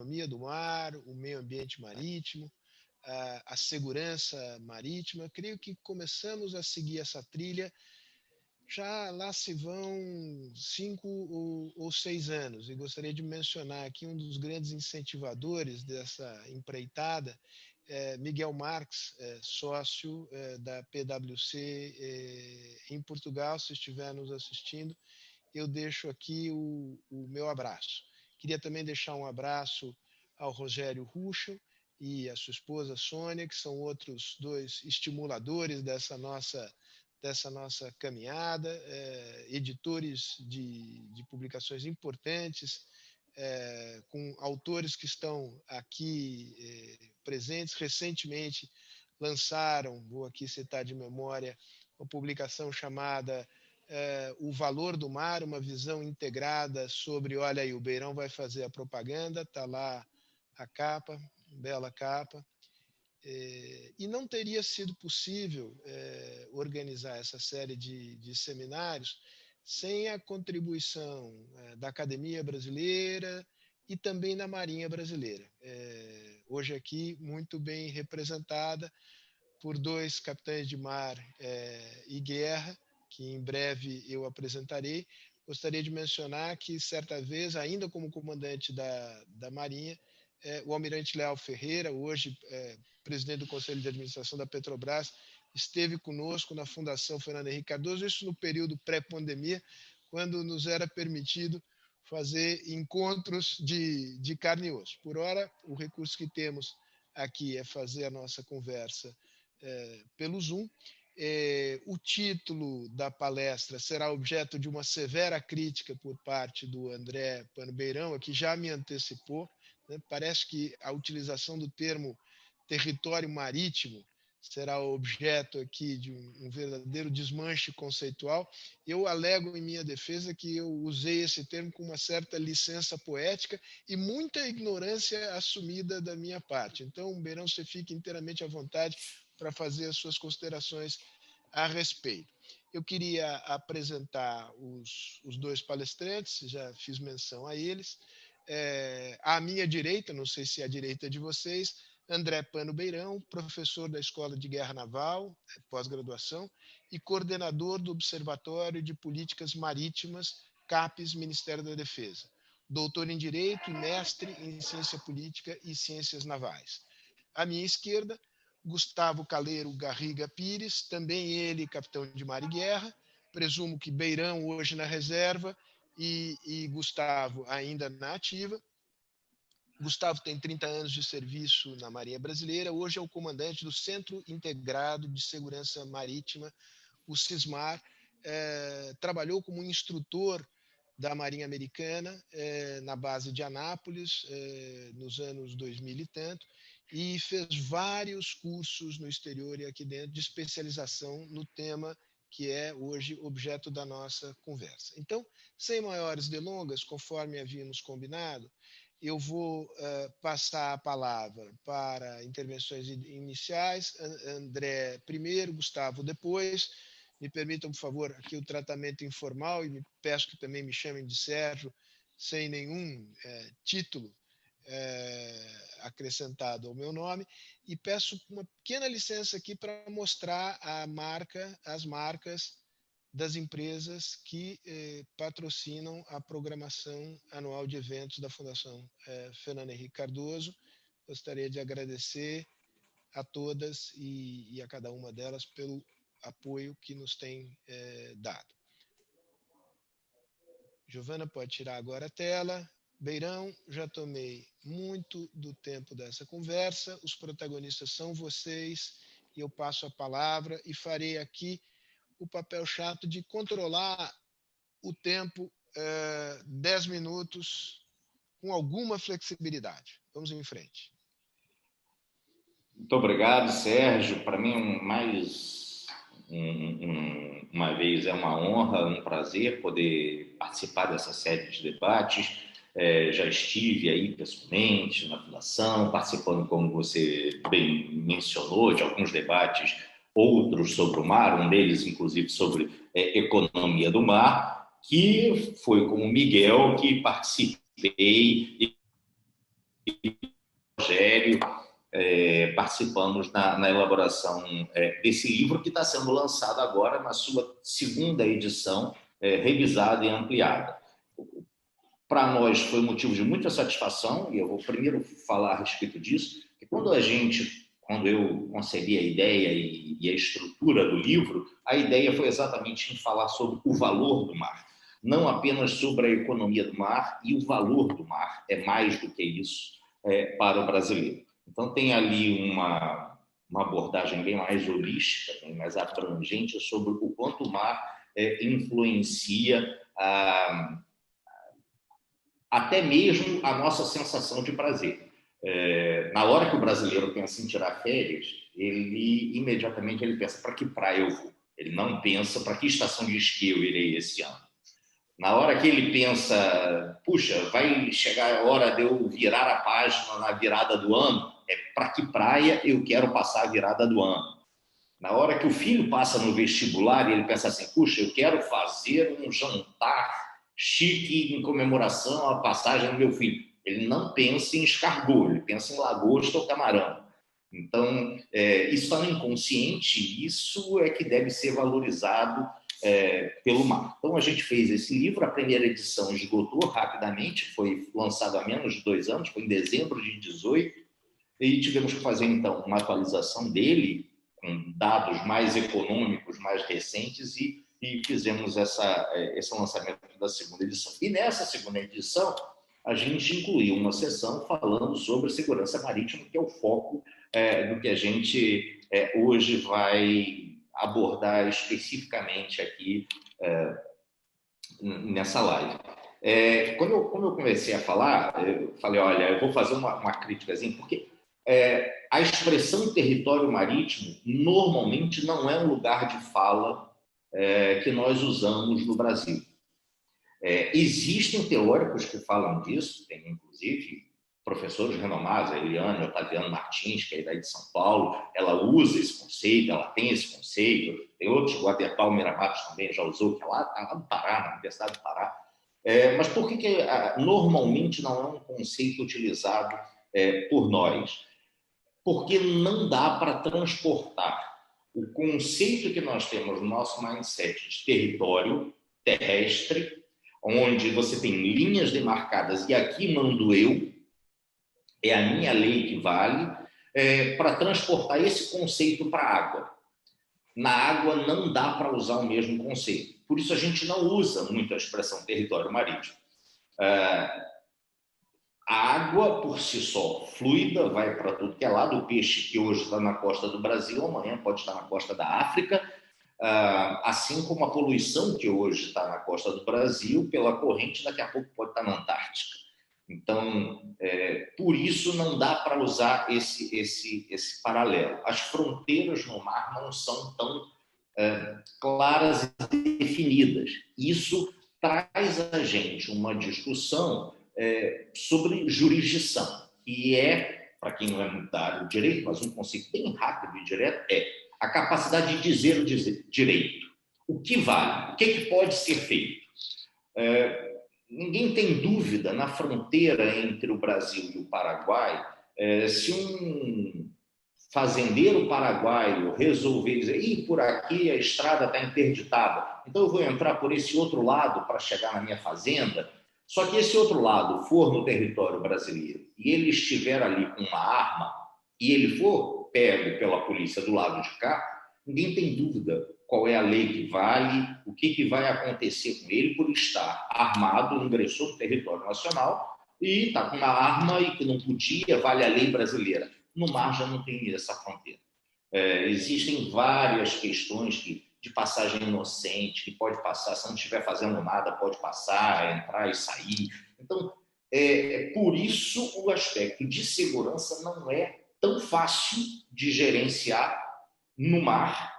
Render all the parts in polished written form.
economia do mar, o meio ambiente marítimo, a segurança marítima. Creio que começamos a seguir essa trilha, já lá se vão 5 ou 6 anos, e gostaria de mencionar aqui um dos grandes incentivadores dessa empreitada, Miguel Marques, sócio da PwC em Portugal. Se estiver nos assistindo, eu deixo aqui o meu abraço. Queria também deixar um abraço ao Rogério Ruschel e à sua esposa Sônia, que são outros 2 estimuladores dessa nossa caminhada, editores de publicações importantes, com autores que estão aqui presentes. Recentemente lançaram, vou aqui citar de memória, uma publicação chamada O Valor do Mar, uma visão integrada sobre, olha aí, o Beirão vai fazer a propaganda, está lá a capa, bela capa. E não teria sido possível organizar essa série de seminários sem a contribuição da Academia Brasileira e também da Marinha Brasileira. Hoje aqui muito bem representada por 2 capitães de mar e guerra, que em breve eu apresentarei. Gostaria de mencionar que, certa vez, ainda como comandante da Marinha, o almirante Leal Ferreira, hoje presidente do Conselho de Administração da Petrobras, esteve conosco na Fundação Fernando Henrique Cardoso, isso no período pré-pandemia, quando nos era permitido fazer encontros de carne e osso. Por ora, o recurso que temos aqui é fazer a nossa conversa pelo Zoom. O título da palestra será objeto de uma severa crítica por parte do André Pano Beirão, que já me antecipou. Parece que a utilização do termo território marítimo será objeto aqui de um verdadeiro desmanche conceitual. Eu alego em minha defesa que eu usei esse termo com uma certa licença poética e muita ignorância assumida da minha parte. Então, Beirão, você fique inteiramente à vontade para fazer as suas considerações a respeito. Eu queria apresentar os 2 palestrantes, já fiz menção a eles. À minha direita, não sei se é a direita de vocês, André Pano Beirão, professor da Escola de Guerra Naval, pós-graduação, e coordenador do Observatório de Políticas Marítimas, CAPES, Ministério da Defesa. Doutor em Direito e mestre em Ciência Política e Ciências Navais. À minha esquerda, Gustavo Caleiro Garriga Pires, também ele capitão de mar e guerra, presumo que Beirão hoje na reserva e Gustavo ainda na ativa. Gustavo tem 30 anos de serviço na Marinha Brasileira, hoje é o comandante do Centro Integrado de Segurança Marítima, o CISMAR. Trabalhou como instrutor da Marinha Americana na base de Anápolis nos anos 2000 e tanto, e fez vários cursos no exterior e aqui dentro de especialização no tema que é hoje objeto da nossa conversa. Então, sem maiores delongas, conforme havíamos combinado, eu vou passar a palavra para intervenções iniciais. André primeiro, Gustavo depois. Me permitam, por favor, aqui o tratamento informal e me peço que também me chamem de Sérgio, sem nenhum título acrescentado ao meu nome, e peço uma pequena licença aqui para mostrar as marcas das empresas que patrocinam a programação anual de eventos da Fundação Fernando Henrique Cardoso. Gostaria de agradecer a todas e a cada uma delas pelo apoio que nos tem dado. Giovana, pode tirar agora a tela. Beirão, já tomei muito do tempo dessa conversa, os protagonistas são vocês, e eu passo a palavra e farei aqui o papel chato de controlar o tempo 10 minutos com alguma flexibilidade. Vamos em frente. Muito obrigado, Sérgio. Para mim, uma vez, é uma honra, um prazer poder participar dessa série de debates. Já estive aí pessoalmente na Fundação, participando, como você bem mencionou, de alguns debates, outros sobre o mar, um deles, inclusive, sobre economia do mar, que foi com o Miguel que participei Rogério, participamos na elaboração desse livro, que está sendo lançado agora na sua segunda edição, revisada e ampliada. Para nós foi motivo de muita satisfação, e eu vou primeiro falar a respeito disso, que quando eu concebi a ideia e a estrutura do livro, a ideia foi exatamente em falar sobre o valor do mar, não apenas sobre a economia do mar, e o valor do mar é mais do que isso para o brasileiro. Então, tem ali uma abordagem bem mais holística, bem mais abrangente sobre o quanto o mar influencia até mesmo a nossa sensação de prazer. Na hora que o brasileiro pensa em tirar férias, ele imediatamente pensa para que praia eu vou. Ele não pensa para que estação de esqui eu irei esse ano. Na hora que ele pensa, puxa, vai chegar a hora de eu virar a página na virada do ano, para que praia eu quero passar a virada do ano. Na hora que o filho passa no vestibular e ele pensa assim, puxa, eu quero fazer um jantar chique em comemoração à passagem do meu filho. Ele não pensa em escargot, ele pensa em lagosta ou camarão. Então, isso está no inconsciente, isso é que deve ser valorizado pelo mar. Então, a gente fez esse livro, a primeira edição esgotou rapidamente, foi lançado há menos de 2 anos, foi em dezembro de 2018, e tivemos que fazer, então, uma atualização dele, com dados mais econômicos, mais recentes, e fizemos esse lançamento da segunda edição. E nessa segunda edição, a gente incluiu uma sessão falando sobre segurança marítima, que é o foco do que a gente hoje vai abordar especificamente aqui nessa live. Quando eu comecei a falar, eu falei, olha, eu vou fazer uma críticazinha, porque a expressão território marítimo normalmente não é um lugar de fala que nós usamos no Brasil. Existem teóricos que falam disso, tem inclusive professores renomados, a Eliane Otaviano Martins, que é daí de São Paulo, ela usa esse conceito, ela tem esse conceito, tem outros, o Aderpal Miramatos também já usou, que é lá no Pará, na Universidade do Pará. Mas por que normalmente não é um conceito utilizado por nós? Porque não dá para transportar o conceito que nós temos no nosso mindset de território terrestre, onde você tem linhas demarcadas e aqui mando eu, é a minha lei que vale, para transportar esse conceito para a água. Na água não dá para usar o mesmo conceito. Por isso a gente não usa muito a expressão território marítimo. A água, por si só, fluida, vai para tudo que é lado. O peixe que hoje está na costa do Brasil, amanhã pode estar na costa da África, assim como a poluição que hoje está na costa do Brasil, pela corrente, daqui a pouco pode estar na Antártica. Então, por isso não dá para usar esse paralelo. As fronteiras no mar não são tão claras e definidas. Isso traz a gente uma discussão sobre jurisdição, que para quem não é muito da área do direito, mas um conceito bem rápido e direto, a capacidade de dizer o direito. O que vale? O que pode ser feito? Ninguém tem dúvida, na fronteira entre o Brasil e o Paraguai, se um fazendeiro paraguaio resolver dizer, por aqui a estrada está interditada, então eu vou entrar por esse outro lado para chegar na minha fazenda. Só que esse outro lado for no território brasileiro e ele estiver ali com uma arma e ele for pego pela polícia do lado de cá, ninguém tem dúvida qual é a lei que vale, o que vai acontecer com ele por estar armado, ingressou no território nacional e está com uma arma e que não podia, vale a lei brasileira. No mar já não tem essa fronteira. Existem várias questões de passagem inocente, que pode passar, se não estiver fazendo nada, pode passar, entrar e sair. Então, por isso o aspecto de segurança não é tão fácil de gerenciar no mar,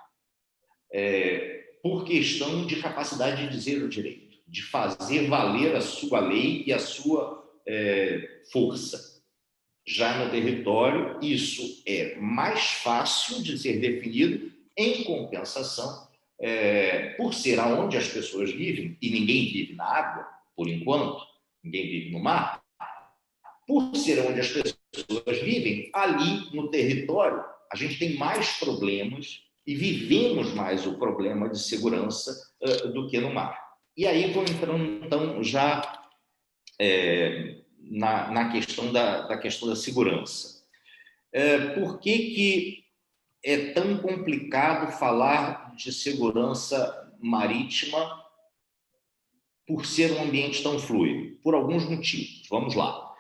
por questão de capacidade de dizer o direito, de fazer valer a sua lei e a sua força. Já no território, isso é mais fácil de ser definido, em compensação, por ser aonde as pessoas vivem, e ninguém vive na água, por enquanto, ninguém vive no mar, por ser onde as pessoas vivem, ali no território, a gente tem mais problemas e vivemos mais o problema de segurança do que no mar. E aí vou entrando, então, já na questão da questão da segurança. Por que é tão complicado falar de segurança marítima por ser um ambiente tão fluido? Por alguns motivos. Vamos lá.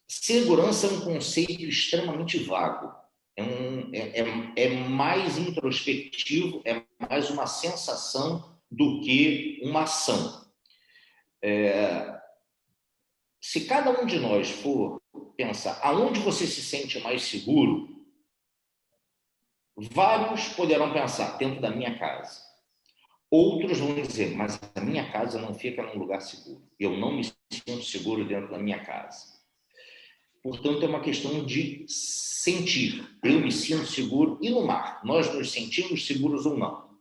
Segurança é um conceito extremamente vago. É mais introspectivo, é mais uma sensação do que uma ação. Se cada um de nós for pensar aonde você se sente mais seguro, vários poderão pensar dentro da minha casa. Outros vão dizer, mas a minha casa não fica num lugar seguro. Eu não me sinto seguro dentro da minha casa. Portanto, é uma questão de sentir. Eu me sinto seguro e no mar. Nós nos sentimos seguros ou não?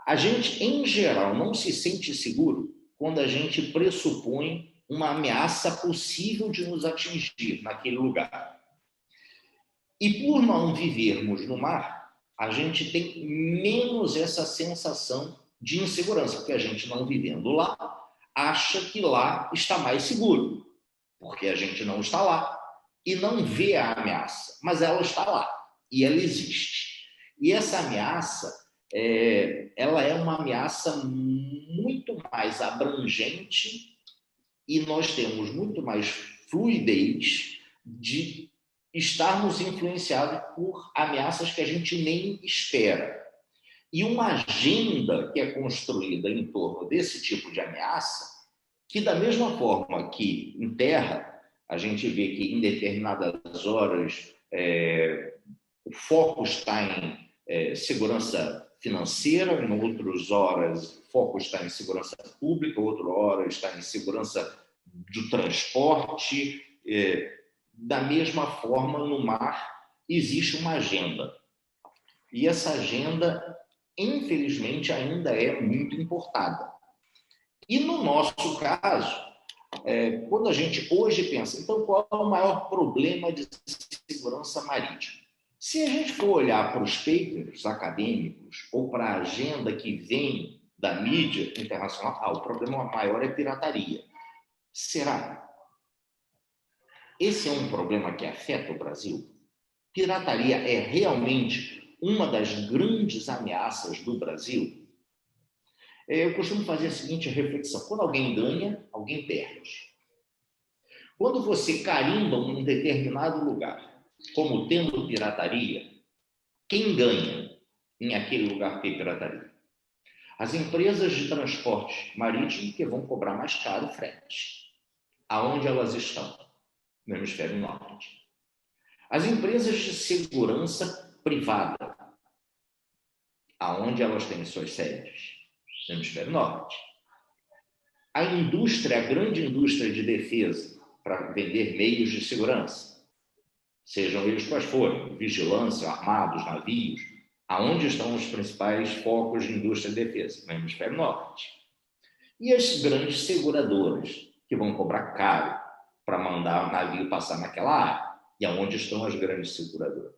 A gente, em geral, não se sente seguro quando a gente pressupõe uma ameaça possível de nos atingir naquele lugar. E por não vivermos no mar, a gente tem menos essa sensação de insegurança, porque a gente não vivendo lá, acha que lá está mais seguro, porque a gente não está lá e não vê a ameaça, mas ela está lá e ela existe. E essa ameaça, ela é uma ameaça muito mais abrangente e nós temos muito mais fluidez de estarmos influenciados por ameaças que a gente nem espera. E uma agenda que é construída em torno desse tipo de ameaça, que da mesma forma que em terra, a gente vê que em determinadas horas o foco está em segurança financeira, em outras horas o foco está em segurança pública, outra hora está em segurança do transporte. Da mesma forma, no mar existe uma agenda. E essa agenda, infelizmente, ainda é muito importada. E no nosso caso, quando a gente hoje pensa, então qual é o maior problema de segurança marítima? Se a gente for olhar para os papers acadêmicos ou para a agenda que vem da mídia internacional, o problema maior é pirataria. Será? Esse é um problema que afeta o Brasil? Pirataria é realmente uma das grandes ameaças do Brasil? Eu costumo fazer a seguinte reflexão: quando alguém ganha, alguém perde. Quando você carimba um determinado lugar como tendo pirataria, quem ganha em aquele lugar que tem pirataria? As empresas de transporte marítimo, que vão cobrar mais caro o frete. Aonde elas estão? No hemisfério norte. As empresas de segurança privada, aonde elas têm suas sedes? No hemisfério norte. A indústria, a grande indústria de defesa, para vender meios de segurança, sejam eles quais forem, vigilância, armados, navios, aonde estão os principais focos de indústria de defesa? No hemisfério norte. E as grandes seguradoras, que vão cobrar caro para mandar o navio passar naquela área, e aonde estão as grandes seguradoras.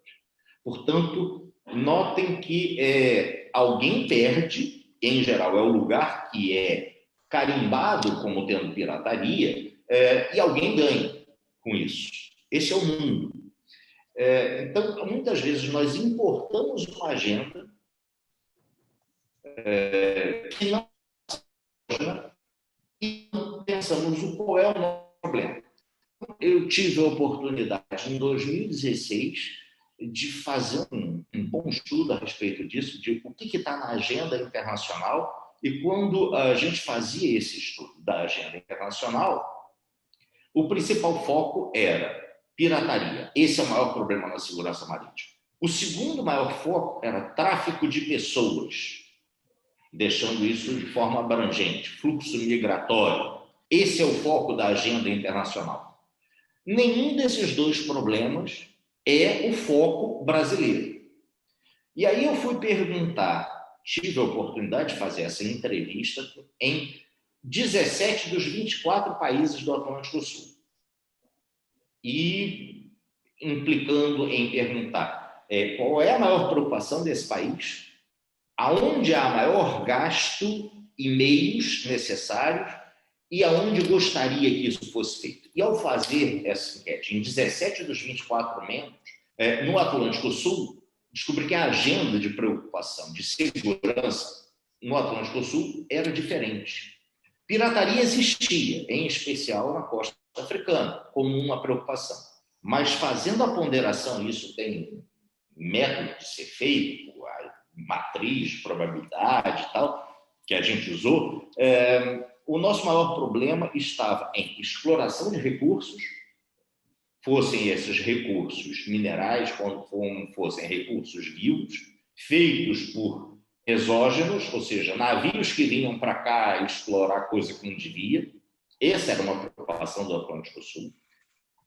Portanto, notem que alguém perde, em geral é o lugar que é carimbado como tendo pirataria, e alguém ganha com isso. Esse é o mundo. Então, muitas vezes nós importamos uma agenda que não e não pensamos qual é o nosso problema. Eu tive a oportunidade, em 2016, de fazer um bom estudo a respeito disso, de o que está na agenda internacional, e quando a gente fazia esse estudo da agenda internacional, o principal foco era pirataria. Esse é o maior problema na segurança marítima. O segundo maior foco era tráfico de pessoas, deixando isso de forma abrangente, fluxo migratório. Esse é o foco da agenda internacional. Nenhum desses dois problemas é o foco brasileiro. E aí eu fui perguntar, tive a oportunidade de fazer essa entrevista em 17 dos 24 países do Atlântico Sul. e implicando em perguntar qual é a maior preocupação desse país, aonde há maior gasto e meios necessários e aonde gostaria que isso fosse feito. E ao fazer essa enquete, em 17 dos 24 membros, no Atlântico Sul, descobri que a agenda de preocupação, de segurança no Atlântico Sul era diferente. Pirataria existia, em especial na costa africana, como uma preocupação. Mas fazendo a ponderação, isso tem método de ser feito, a matriz de probabilidade e tal, que a gente usou, o nosso maior problema estava em exploração de recursos, fossem esses recursos minerais, como fossem recursos vivos, feitos por exógenos, ou seja, navios que vinham para cá explorar coisa que não devia. Essa era uma preocupação do Atlântico Sul.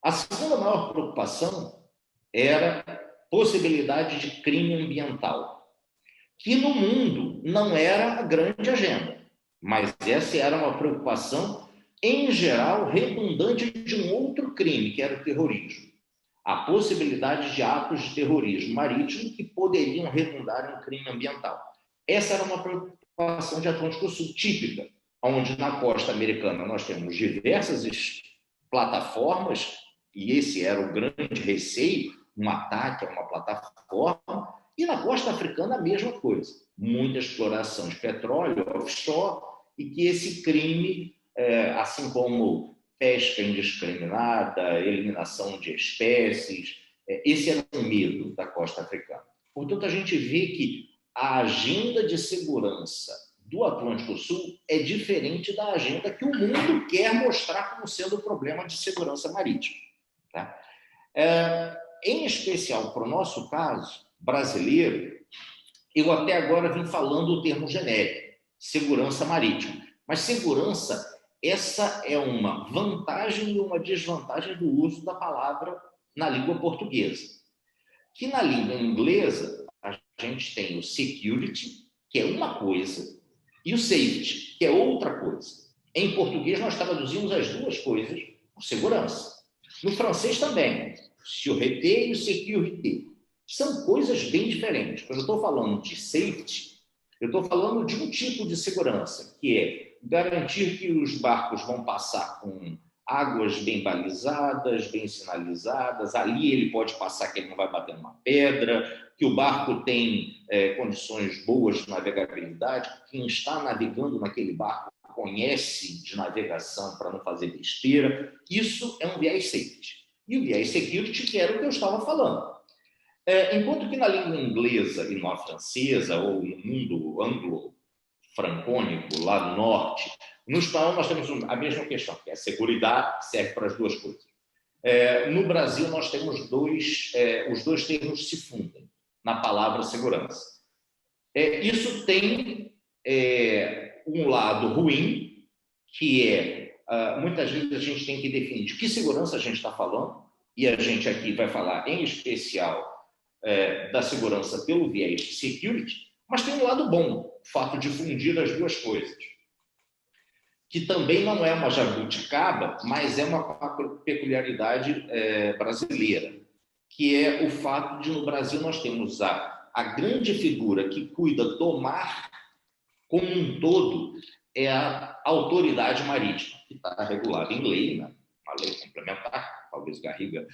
A segunda maior preocupação era a possibilidade de crime ambiental, que no mundo não era a grande agenda, mas essa era uma preocupação, em geral, redundante de um outro crime, que era o terrorismo. A possibilidade de atos de terrorismo marítimo que poderiam redundar em crime ambiental. Essa era uma preocupação de Atlântico Sul típica, onde na costa americana nós temos diversas plataformas, e esse era o grande receio, um ataque a uma plataforma, e na costa africana a mesma coisa. Muita exploração de petróleo offshore, e que esse crime, assim como pesca indiscriminada, eliminação de espécies, esse era o medo da costa africana. Portanto, a gente vê que a agenda de segurança do Atlântico Sul é diferente da agenda que o mundo quer mostrar como sendo o problema de segurança marítima. Tá? Em especial, para o nosso caso brasileiro, eu até agora vim falando o termo genérico, segurança marítima. Mas segurança, essa é uma vantagem e uma desvantagem do uso da palavra na língua portuguesa. Que na língua inglesa, a gente tem o security, que é uma coisa, e o safety, que é outra coisa. Em português, nós traduzimos as duas coisas por segurança. No francês também, sûreté e o sécurité. São coisas bem diferentes. Quando eu estou falando de safety, eu estou falando de um tipo de segurança, que é garantir que os barcos vão passar com águas bem balizadas, bem sinalizadas, ali ele pode passar que ele não vai bater numa pedra, que o barco tem condições boas de navegabilidade, quem está navegando naquele barco conhece de navegação para não fazer besteira. Isso é um viés safety. E o viés security, que era o que eu estava falando. Enquanto que na língua inglesa e na francesa, ou no mundo anglo-francônico, lá do norte, no espanhol nós temos a mesma questão, que é a seguridade, serve para as duas coisas. No Brasil nós temos os dois termos se fundem na palavra segurança. Isso tem um lado ruim, que muitas vezes a gente tem que definir de que segurança a gente está falando, e a gente aqui vai falar em especial da segurança pelo viés de security, mas tem um lado bom, o fato de fundir as duas coisas, que também não é uma jabuticaba, mas é uma peculiaridade brasileira, que é o fato de, no Brasil, nós temos a grande figura que cuida do mar como um todo, é a autoridade marítima, que está regulada em lei, né? Uma lei complementar, talvez Garriga,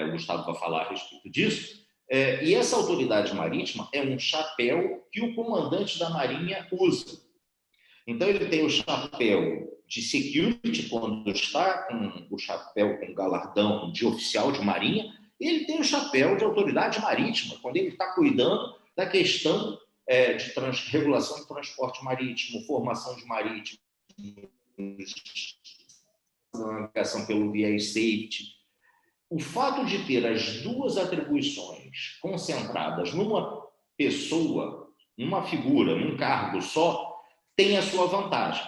o Gustavo vai falar a respeito disso. E essa autoridade marítima é um chapéu que o comandante da Marinha usa. Então, ele tem o chapéu de security, quando está com o chapéu com galardão de oficial de marinha, e ele tem o chapéu de autoridade marítima, quando ele está cuidando da questão de regulação de transporte marítimo, formação de marítimos, navegação pelo viés safety. O fato de ter as duas atribuições concentradas numa pessoa, numa figura, num cargo só, tem a sua vantagem.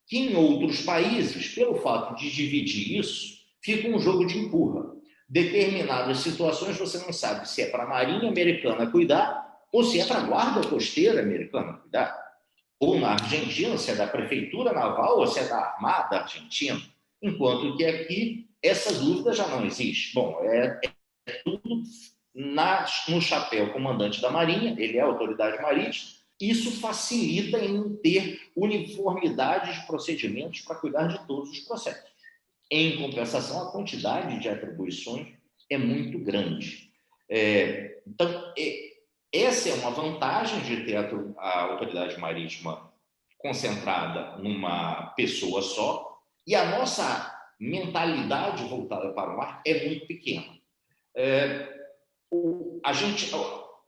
Que em outros países, pelo fato de dividir isso, fica um jogo de empurra. Determinadas situações você não sabe se é para a Marinha Americana cuidar ou se é para a Guarda Costeira Americana cuidar. Ou na Argentina, se é da Prefeitura Naval ou se é da Armada Argentina. enquanto que aqui essa dúvida já não existe. Bom, é tudo no chapéu comandante da Marinha, ele é a autoridade marítima. Isso facilita em ter uniformidade de procedimentos para cuidar de todos os processos. Em compensação, a quantidade de atribuições é muito grande. Então, essa é uma vantagem de ter a autoridade marítima concentrada numa pessoa só, e a nossa mentalidade voltada para o mar é muito pequena. A gente,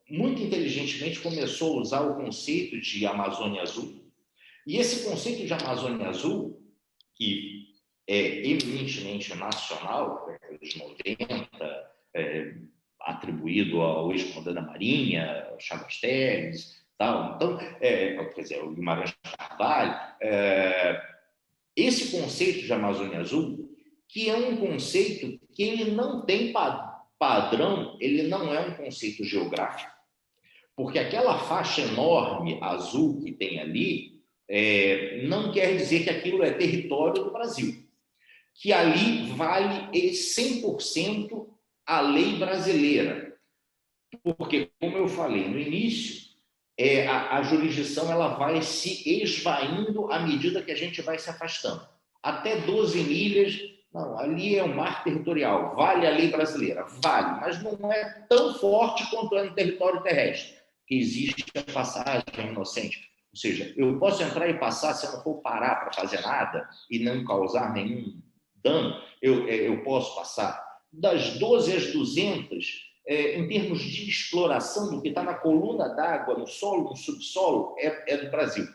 muito inteligentemente, começou a usar o conceito de Amazônia Azul, e esse conceito de Amazônia Azul, que é eminentemente nacional, da década de 90, atribuído ao ex-comandante da Marinha, Chagas Teles, tal. Então, quer dizer, o Guimarães Carvalho, esse conceito de Amazônia Azul, que é um conceito que ele não tem padrão, ele não é um conceito geográfico, porque aquela faixa enorme azul que tem ali não quer dizer que aquilo é território do Brasil, que ali vale 100% a lei brasileira, porque, como eu falei no início, a jurisdição ela vai se esvaindo à medida que a gente vai se afastando. Até 12 milhas, não, ali é um mar territorial, vale a lei brasileira, vale, mas não é tão forte quanto é no território terrestre, que existe a passagem inocente. Ou seja, eu posso entrar e passar se eu não for parar para fazer nada e não causar nenhum dano, eu posso passar. Das 12 às 200, em termos de exploração do que está na coluna d'água, no solo, no subsolo, é do Brasil.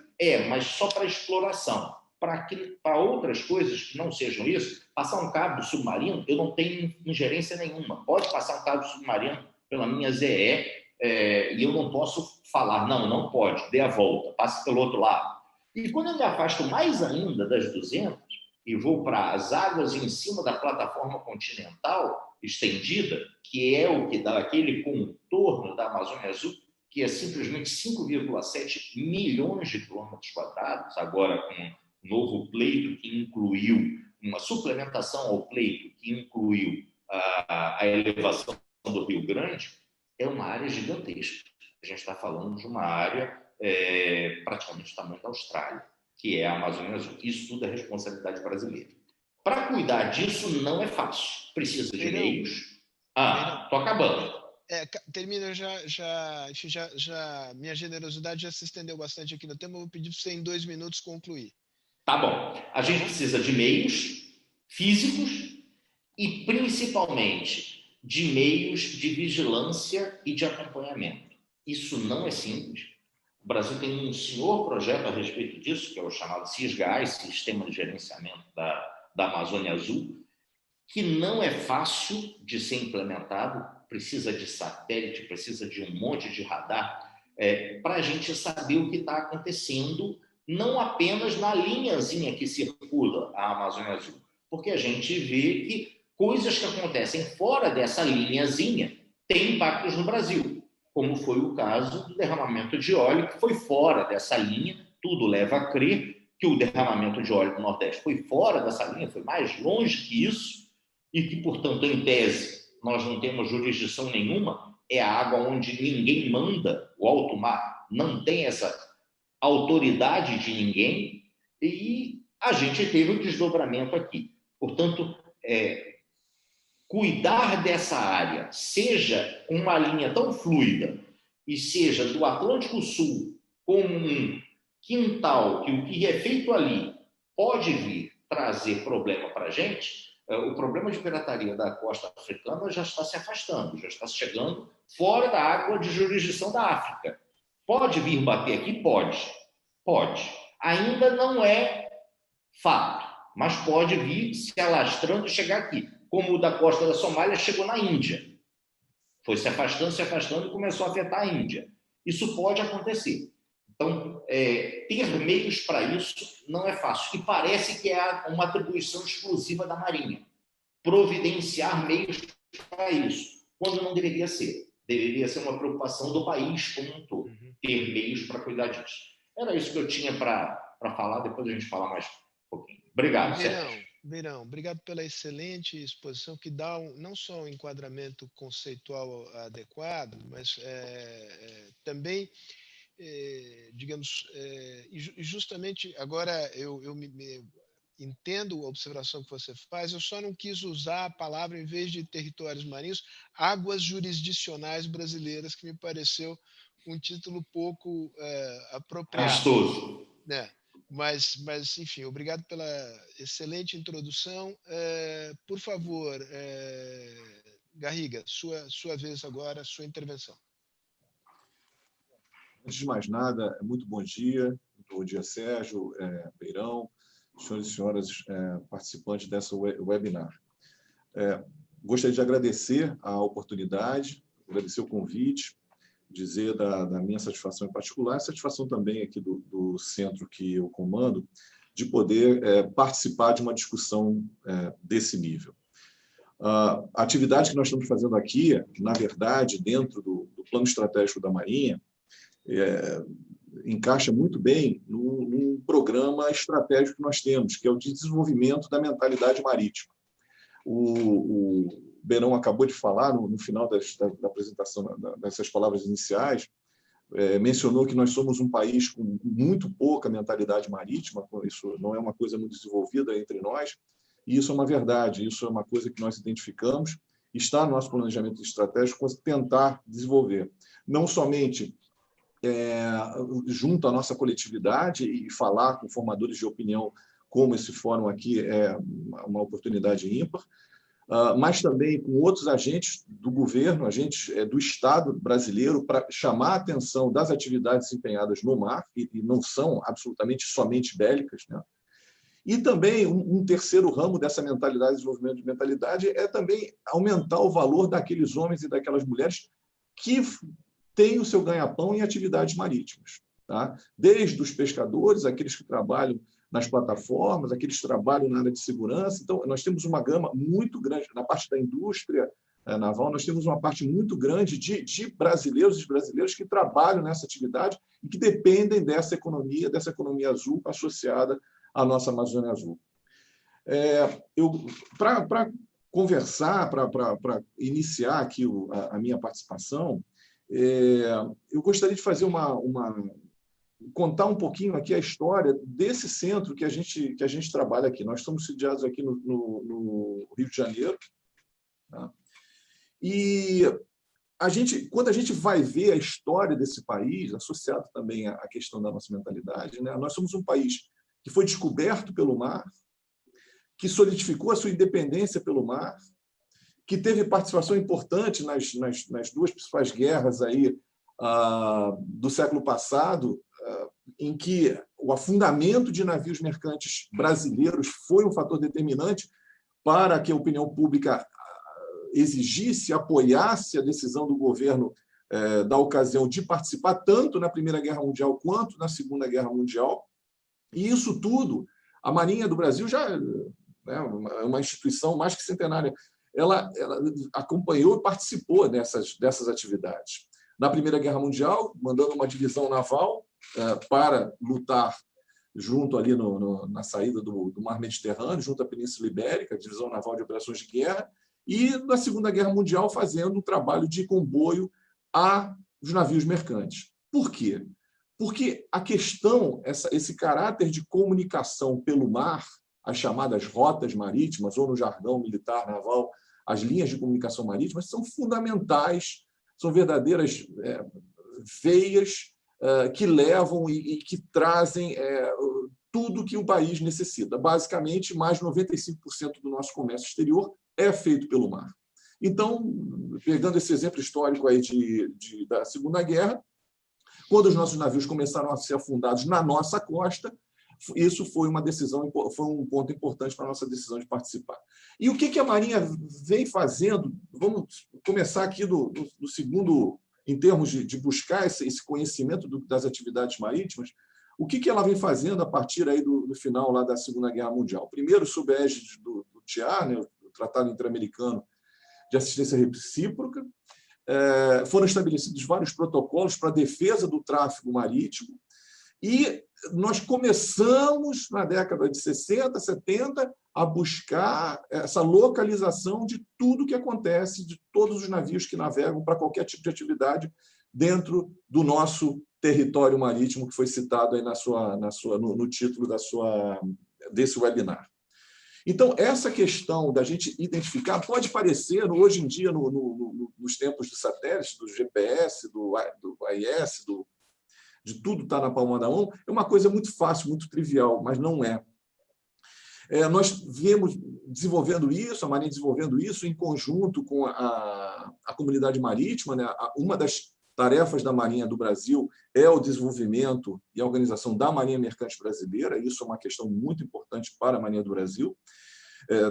Mas só para exploração. Para outras coisas que não sejam isso, passar um cabo submarino, eu não tenho ingerência nenhuma. Pode passar um cabo submarino pela minha ZE, e eu não posso falar, não pode, dê a volta, passe pelo outro lado. E quando eu me afasto mais ainda das 200 e vou para as águas em cima da plataforma continental estendida, que é o que dá aquele contorno da Amazônia Azul, que é simplesmente 5,7 milhões de quilômetros quadrados, agora com um novo pleito que incluiu uma suplementação ao pleito que incluiu a elevação do Rio Grande, é uma área gigantesca. A gente está falando de uma área praticamente do tamanho da Austrália, que é a Amazônia Azul. Isso tudo é responsabilidade brasileira. Para cuidar disso não é fácil. Precisa de meios. Tô acabando. Termina já. Minha generosidade já se estendeu bastante aqui no tema. Eu vou pedir para você, em 2 minutos, concluir. Tá bom. A gente precisa de meios físicos e, principalmente, de meios de vigilância e de acompanhamento. Isso não é simples. O Brasil tem um senhor projeto a respeito disso, que é o chamado SISGAS, Sistema de Gerenciamento da Amazônia Azul, que não é fácil de ser implementado, precisa de satélite, precisa de um monte de radar, para a gente saber o que está acontecendo, não apenas na linhazinha que circula a Amazônia Azul, porque a gente vê que coisas que acontecem fora dessa linhazinha têm impactos no Brasil, como foi o caso do derramamento de óleo, que foi fora dessa linha. Tudo leva a crer que o derramamento de óleo do Nordeste foi fora dessa linha, foi mais longe que isso, e que, portanto, em tese, nós não temos jurisdição nenhuma, é a água onde ninguém manda, o alto mar não tem essa autoridade de ninguém, e a gente teve o desdobramento aqui. Portanto, cuidar dessa área, seja uma linha tão fluida e seja do Atlântico Sul como um quintal, que o que é feito ali pode vir trazer problema para a gente, o problema de pirataria da costa africana já está se afastando, já está chegando fora da água de jurisdição da África. Pode vir bater aqui? Pode. Ainda não é fato, mas pode vir se alastrando e chegar aqui, como o da costa da Somália chegou na Índia. Foi se afastando e começou a afetar a Índia. Isso pode acontecer. Então, ter meios para isso não é fácil. E parece que é uma atribuição exclusiva da Marinha. Providenciar meios para isso, quando não deveria ser. Deveria ser uma preocupação do país como um todo, ter meios para cuidar disso. Era isso que eu tinha para falar, depois a gente fala mais um pouquinho. Obrigado, Sérgio. Beirão, obrigado pela excelente exposição que dá não só um enquadramento conceitual adequado, mas também, digamos, e justamente agora eu me entendo a observação que você faz, eu só não quis usar a palavra, em vez de territórios marinhos, águas jurisdicionais brasileiras, que me pareceu um título pouco apropriado, Amistoso. né? Mas, enfim, obrigado pela excelente introdução. Por favor, Garriga, sua vez agora, sua intervenção. Antes de mais nada, muito bom dia, Sérgio, Beirão, senhores e senhoras participantes dessa webinar. Gostaria de agradecer a oportunidade, agradecer o convite, dizer da minha satisfação em particular, satisfação também aqui do centro que eu comando, de poder participar de uma discussão desse nível. A atividade que nós estamos fazendo aqui, na verdade, dentro do plano estratégico da Marinha, encaixa muito bem num programa estratégico que nós temos, que é o de desenvolvimento da mentalidade marítima. O Beirão acabou de falar, no final da apresentação, dessas palavras iniciais, mencionou que nós somos um país com muito pouca mentalidade marítima, isso não é uma coisa muito desenvolvida entre nós, e isso é uma verdade, isso é uma coisa que nós identificamos, está no nosso planejamento estratégico, tentar desenvolver. Não somente junto à nossa coletividade e falar com formadores de opinião, como esse fórum aqui é uma oportunidade ímpar, mas também com outros agentes do governo, agentes do Estado brasileiro, para chamar a atenção das atividades desempenhadas no mar, e não são absolutamente somente bélicas, né? E também um terceiro ramo dessa mentalidade, desenvolvimento de mentalidade, é também aumentar o valor daqueles homens e daquelas mulheres que têm o seu ganha-pão em atividades marítimas, tá? Desde os pescadores, aqueles que trabalham nas plataformas, aqueles que trabalham na área de segurança. Então, nós temos uma gama muito grande, na parte da indústria naval, nós temos uma parte muito grande de brasileiros e brasileiras que trabalham nessa atividade e que dependem dessa economia azul associada à nossa Amazônia Azul. Para conversar, para iniciar aqui a minha participação, eu gostaria de fazer contar um pouquinho aqui a história desse centro que a gente trabalha aqui. Nós estamos sediados aqui no Rio de Janeiro, tá? E quando a gente vai ver a história desse país, associado também à questão da nossa mentalidade, né? Nós somos um país que foi descoberto pelo mar, que solidificou a sua independência pelo mar, que teve participação importante nas duas principais guerras aí, do século passado, em que o afundamento de navios mercantes brasileiros foi um fator determinante para que a opinião pública exigisse, apoiasse a decisão do governo da ocasião de participar tanto na Primeira Guerra Mundial quanto na Segunda Guerra Mundial. E isso tudo, a Marinha do Brasil já é uma instituição mais que centenária. Ela acompanhou e participou dessas atividades. Na Primeira Guerra Mundial, mandando uma divisão naval para lutar junto ali na saída do Mar Mediterrâneo, junto à Península Ibérica, divisão naval de operações de guerra, e na Segunda Guerra Mundial fazendo um trabalho de comboio aos navios mercantes. Por quê? Porque a questão, esse caráter de comunicação pelo mar, as chamadas rotas marítimas, ou no jargão militar naval, as linhas de comunicação marítima, são fundamentais, são verdadeiras veias que levam e que trazem tudo que o país necessita. Basicamente, mais de 95% do nosso comércio exterior é feito pelo mar. Então, pegando esse exemplo histórico aí da Segunda Guerra, quando os nossos navios começaram a ser afundados na nossa costa, isso foi um ponto importante para a nossa decisão de participar. E o que a Marinha vem fazendo? Vamos começar aqui do segundo, em termos de buscar esse conhecimento das atividades marítimas. O que ela vem fazendo a partir aí do final lá da Segunda Guerra Mundial? Primeiro, sob a égide do TIAR, né, o Tratado Interamericano de Assistência Recíproca, foram estabelecidos vários protocolos para a defesa do tráfego marítimo, E nós começamos, na década de 60, 70, a buscar essa localização de tudo que acontece, de todos os navios que navegam para qualquer tipo de atividade dentro do nosso território marítimo, que foi citado aí no título desse webinar. Então, essa questão da gente identificar pode parecer, hoje em dia, nos tempos dos satélites, do GPS, do AIS, de tudo estar na palma da mão, é uma coisa muito fácil, muito trivial, mas não é. Nós viemos desenvolvendo isso, a Marinha desenvolvendo isso em conjunto com a comunidade marítima, né? Uma das tarefas da Marinha do Brasil é o desenvolvimento e a organização da Marinha Mercante Brasileira. Isso é uma questão muito importante para a Marinha do Brasil,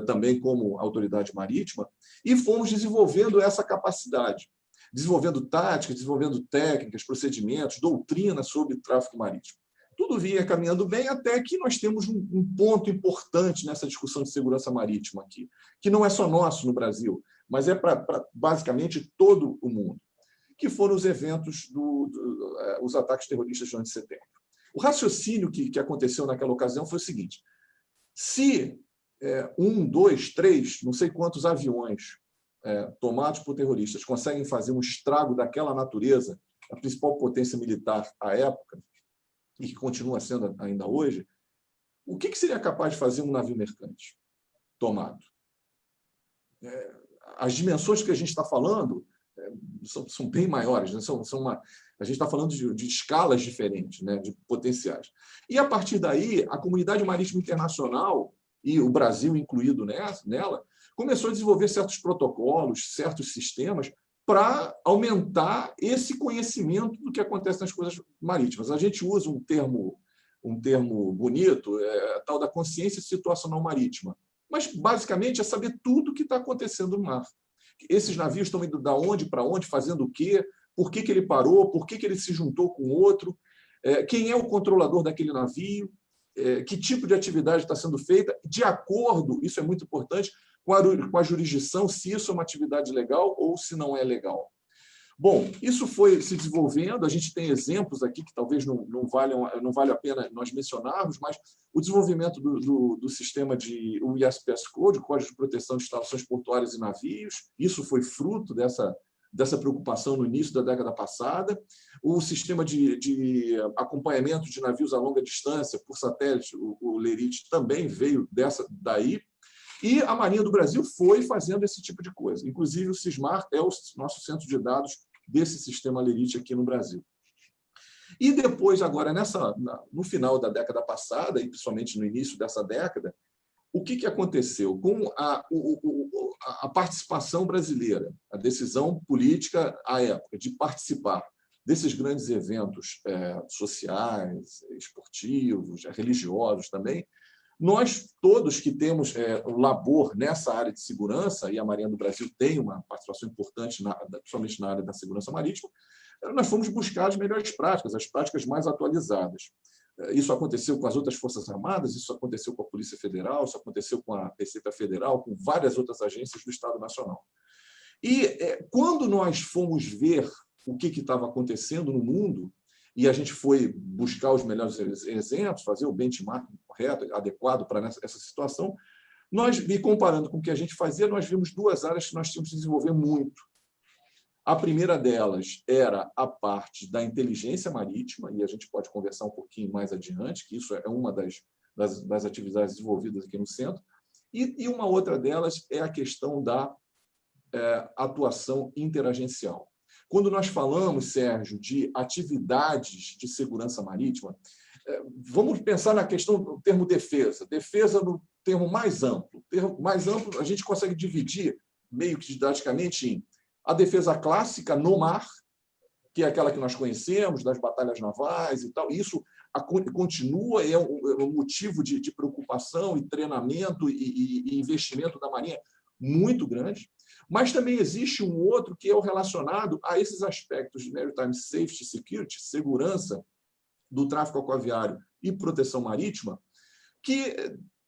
também como autoridade marítima, e fomos desenvolvendo essa capacidade, desenvolvendo táticas, desenvolvendo técnicas, procedimentos, doutrina sobre tráfico marítimo. Tudo vinha caminhando bem até que nós temos um ponto importante nessa discussão de segurança marítima aqui, que não é só nosso no Brasil, mas é para basicamente todo o mundo, que foram os eventos, os ataques terroristas de 11 de setembro. O raciocínio que aconteceu naquela ocasião foi o seguinte: se 1, 2, 3, não sei quantos aviões tomados por terroristas conseguem fazer um estrago daquela natureza, a principal potência militar à época, e que continua sendo ainda hoje, o que seria capaz de fazer um navio mercante tomado? As dimensões que a gente está falando são bem maiores, né? A gente está falando de escalas diferentes, né? De potenciais. E, a partir daí, a comunidade marítima internacional, e o Brasil incluído nela, começou a desenvolver certos protocolos, certos sistemas para aumentar esse conhecimento do que acontece nas coisas marítimas. A gente usa um termo bonito, tal da consciência situacional marítima, mas, basicamente, é saber tudo o que está acontecendo no mar. Esses navios estão indo da onde para onde, fazendo o quê, por que ele parou, por que ele se juntou com outro, quem é o controlador daquele navio, que tipo de atividade está sendo feita, de acordo, isso é muito importante, com a jurisdição, se isso é uma atividade legal ou se não é legal. Bom, isso foi se desenvolvendo, a gente tem exemplos aqui que talvez não valha a pena nós mencionarmos, mas o desenvolvimento do sistema o ISPS Code, o Código de Proteção de Instalações Portuárias e Navios, isso foi fruto dessa preocupação no início da década passada. O sistema de acompanhamento de navios a longa distância por satélite, o LERIT, também veio daí. E a Marinha do Brasil foi fazendo esse tipo de coisa. Inclusive, o SISMAR é o nosso centro de dados desse sistema LERIT aqui no Brasil. E depois, agora, no final da década passada, e principalmente no início dessa década, o que aconteceu? Com a participação brasileira, a decisão política à época de participar desses grandes eventos sociais, esportivos, religiosos também, nós todos que temos o labor nessa área de segurança, e a Marinha do Brasil tem uma participação importante, principalmente na área da segurança marítima, nós fomos buscar as melhores práticas, as práticas mais atualizadas. Isso aconteceu com as outras Forças Armadas, isso aconteceu com a Polícia Federal, isso aconteceu com a Receita Federal, com várias outras agências do Estado Nacional. E quando nós fomos ver o que estava acontecendo no mundo, e a gente foi buscar os melhores exemplos, fazer o benchmarking correto, adequado para essa situação, e comparando com o que a gente fazia, nós vimos duas áreas que nós tínhamos que desenvolver muito. A primeira delas era a parte da inteligência marítima, e a gente pode conversar um pouquinho mais adiante, que isso é uma das atividades desenvolvidas aqui no centro, e uma outra delas é a questão da atuação interagencial. Quando nós falamos, Sérgio, de atividades de segurança marítima, vamos pensar na questão do termo defesa. Defesa no termo mais amplo. O termo mais amplo a gente consegue dividir, meio que didaticamente, em a defesa clássica no mar, que é aquela que nós conhecemos, das batalhas navais e tal. Isso continua, é um motivo de preocupação e treinamento e investimento da Marinha muito grande. Mas também existe um outro que é o relacionado a esses aspectos de Maritime Safety Security, segurança do tráfego aquaviário e proteção marítima, que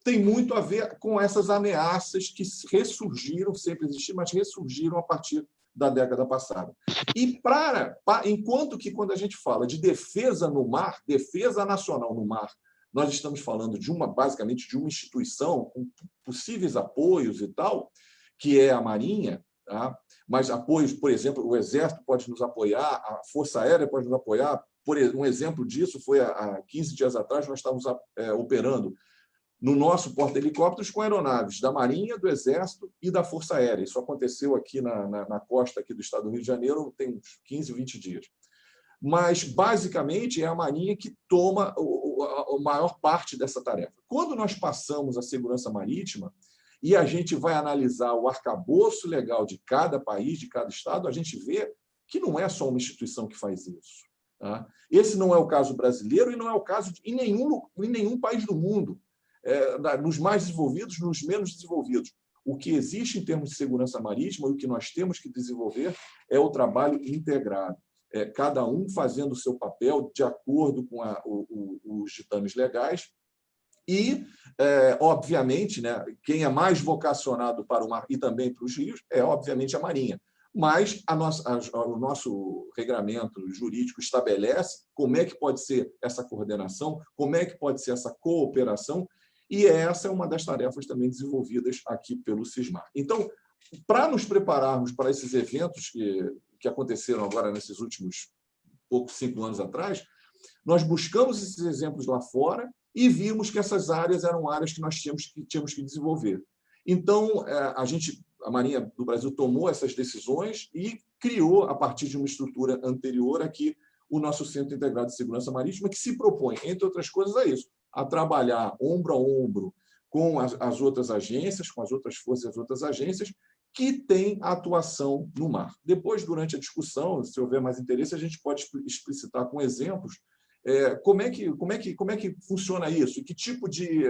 tem muito a ver com essas ameaças que ressurgiram, sempre existiram, mas ressurgiram a partir da década passada. E enquanto que quando a gente fala de defesa no mar, defesa nacional no mar, nós estamos falando basicamente de uma instituição com possíveis apoios e tal, que é a Marinha, tá? Mas apoios, por exemplo, o Exército pode nos apoiar, a Força Aérea pode nos apoiar. Um exemplo disso foi há 15 dias atrás, nós estávamos operando no nosso porta-helicópteros com aeronaves da Marinha, do Exército e da Força Aérea. Isso aconteceu aqui na costa aqui do estado do Rio de Janeiro tem uns 15, 20 dias. Mas, basicamente, é a Marinha que toma a maior parte dessa tarefa. Quando nós passamos a segurança marítima e a gente vai analisar o arcabouço legal de cada país, de cada estado, a gente vê que não é só uma instituição que faz isso. Tá? Esse não é o caso brasileiro e não é o caso em nenhum país do mundo, nos mais desenvolvidos, nos menos desenvolvidos. O que existe em termos de segurança marítima e o que nós temos que desenvolver é o trabalho integrado. Cada um fazendo o seu papel de acordo com os ditames legais e, obviamente, né, quem é mais vocacionado para o mar e também para os rios é, obviamente, a Marinha. Mas o nosso regramento jurídico estabelece como é que pode ser essa coordenação, como é que pode ser essa cooperação, e essa é uma das tarefas também desenvolvidas aqui pelo SISMAR. Então, para nos prepararmos para esses eventos que aconteceram agora nesses últimos 5 anos atrás, nós buscamos esses exemplos lá fora e vimos que essas áreas eram áreas que nós tínhamos que desenvolver. Então, a Marinha do Brasil tomou essas decisões e criou, a partir de uma estrutura anterior aqui, o nosso Centro Integrado de Segurança Marítima, que se propõe, entre outras coisas, a isso, a trabalhar ombro a ombro com as outras agências, com as outras forças e as outras agências, que têm atuação no mar. Depois, durante a discussão, se houver mais interesse, a gente pode explicitar com exemplos como é que funciona isso e que tipo de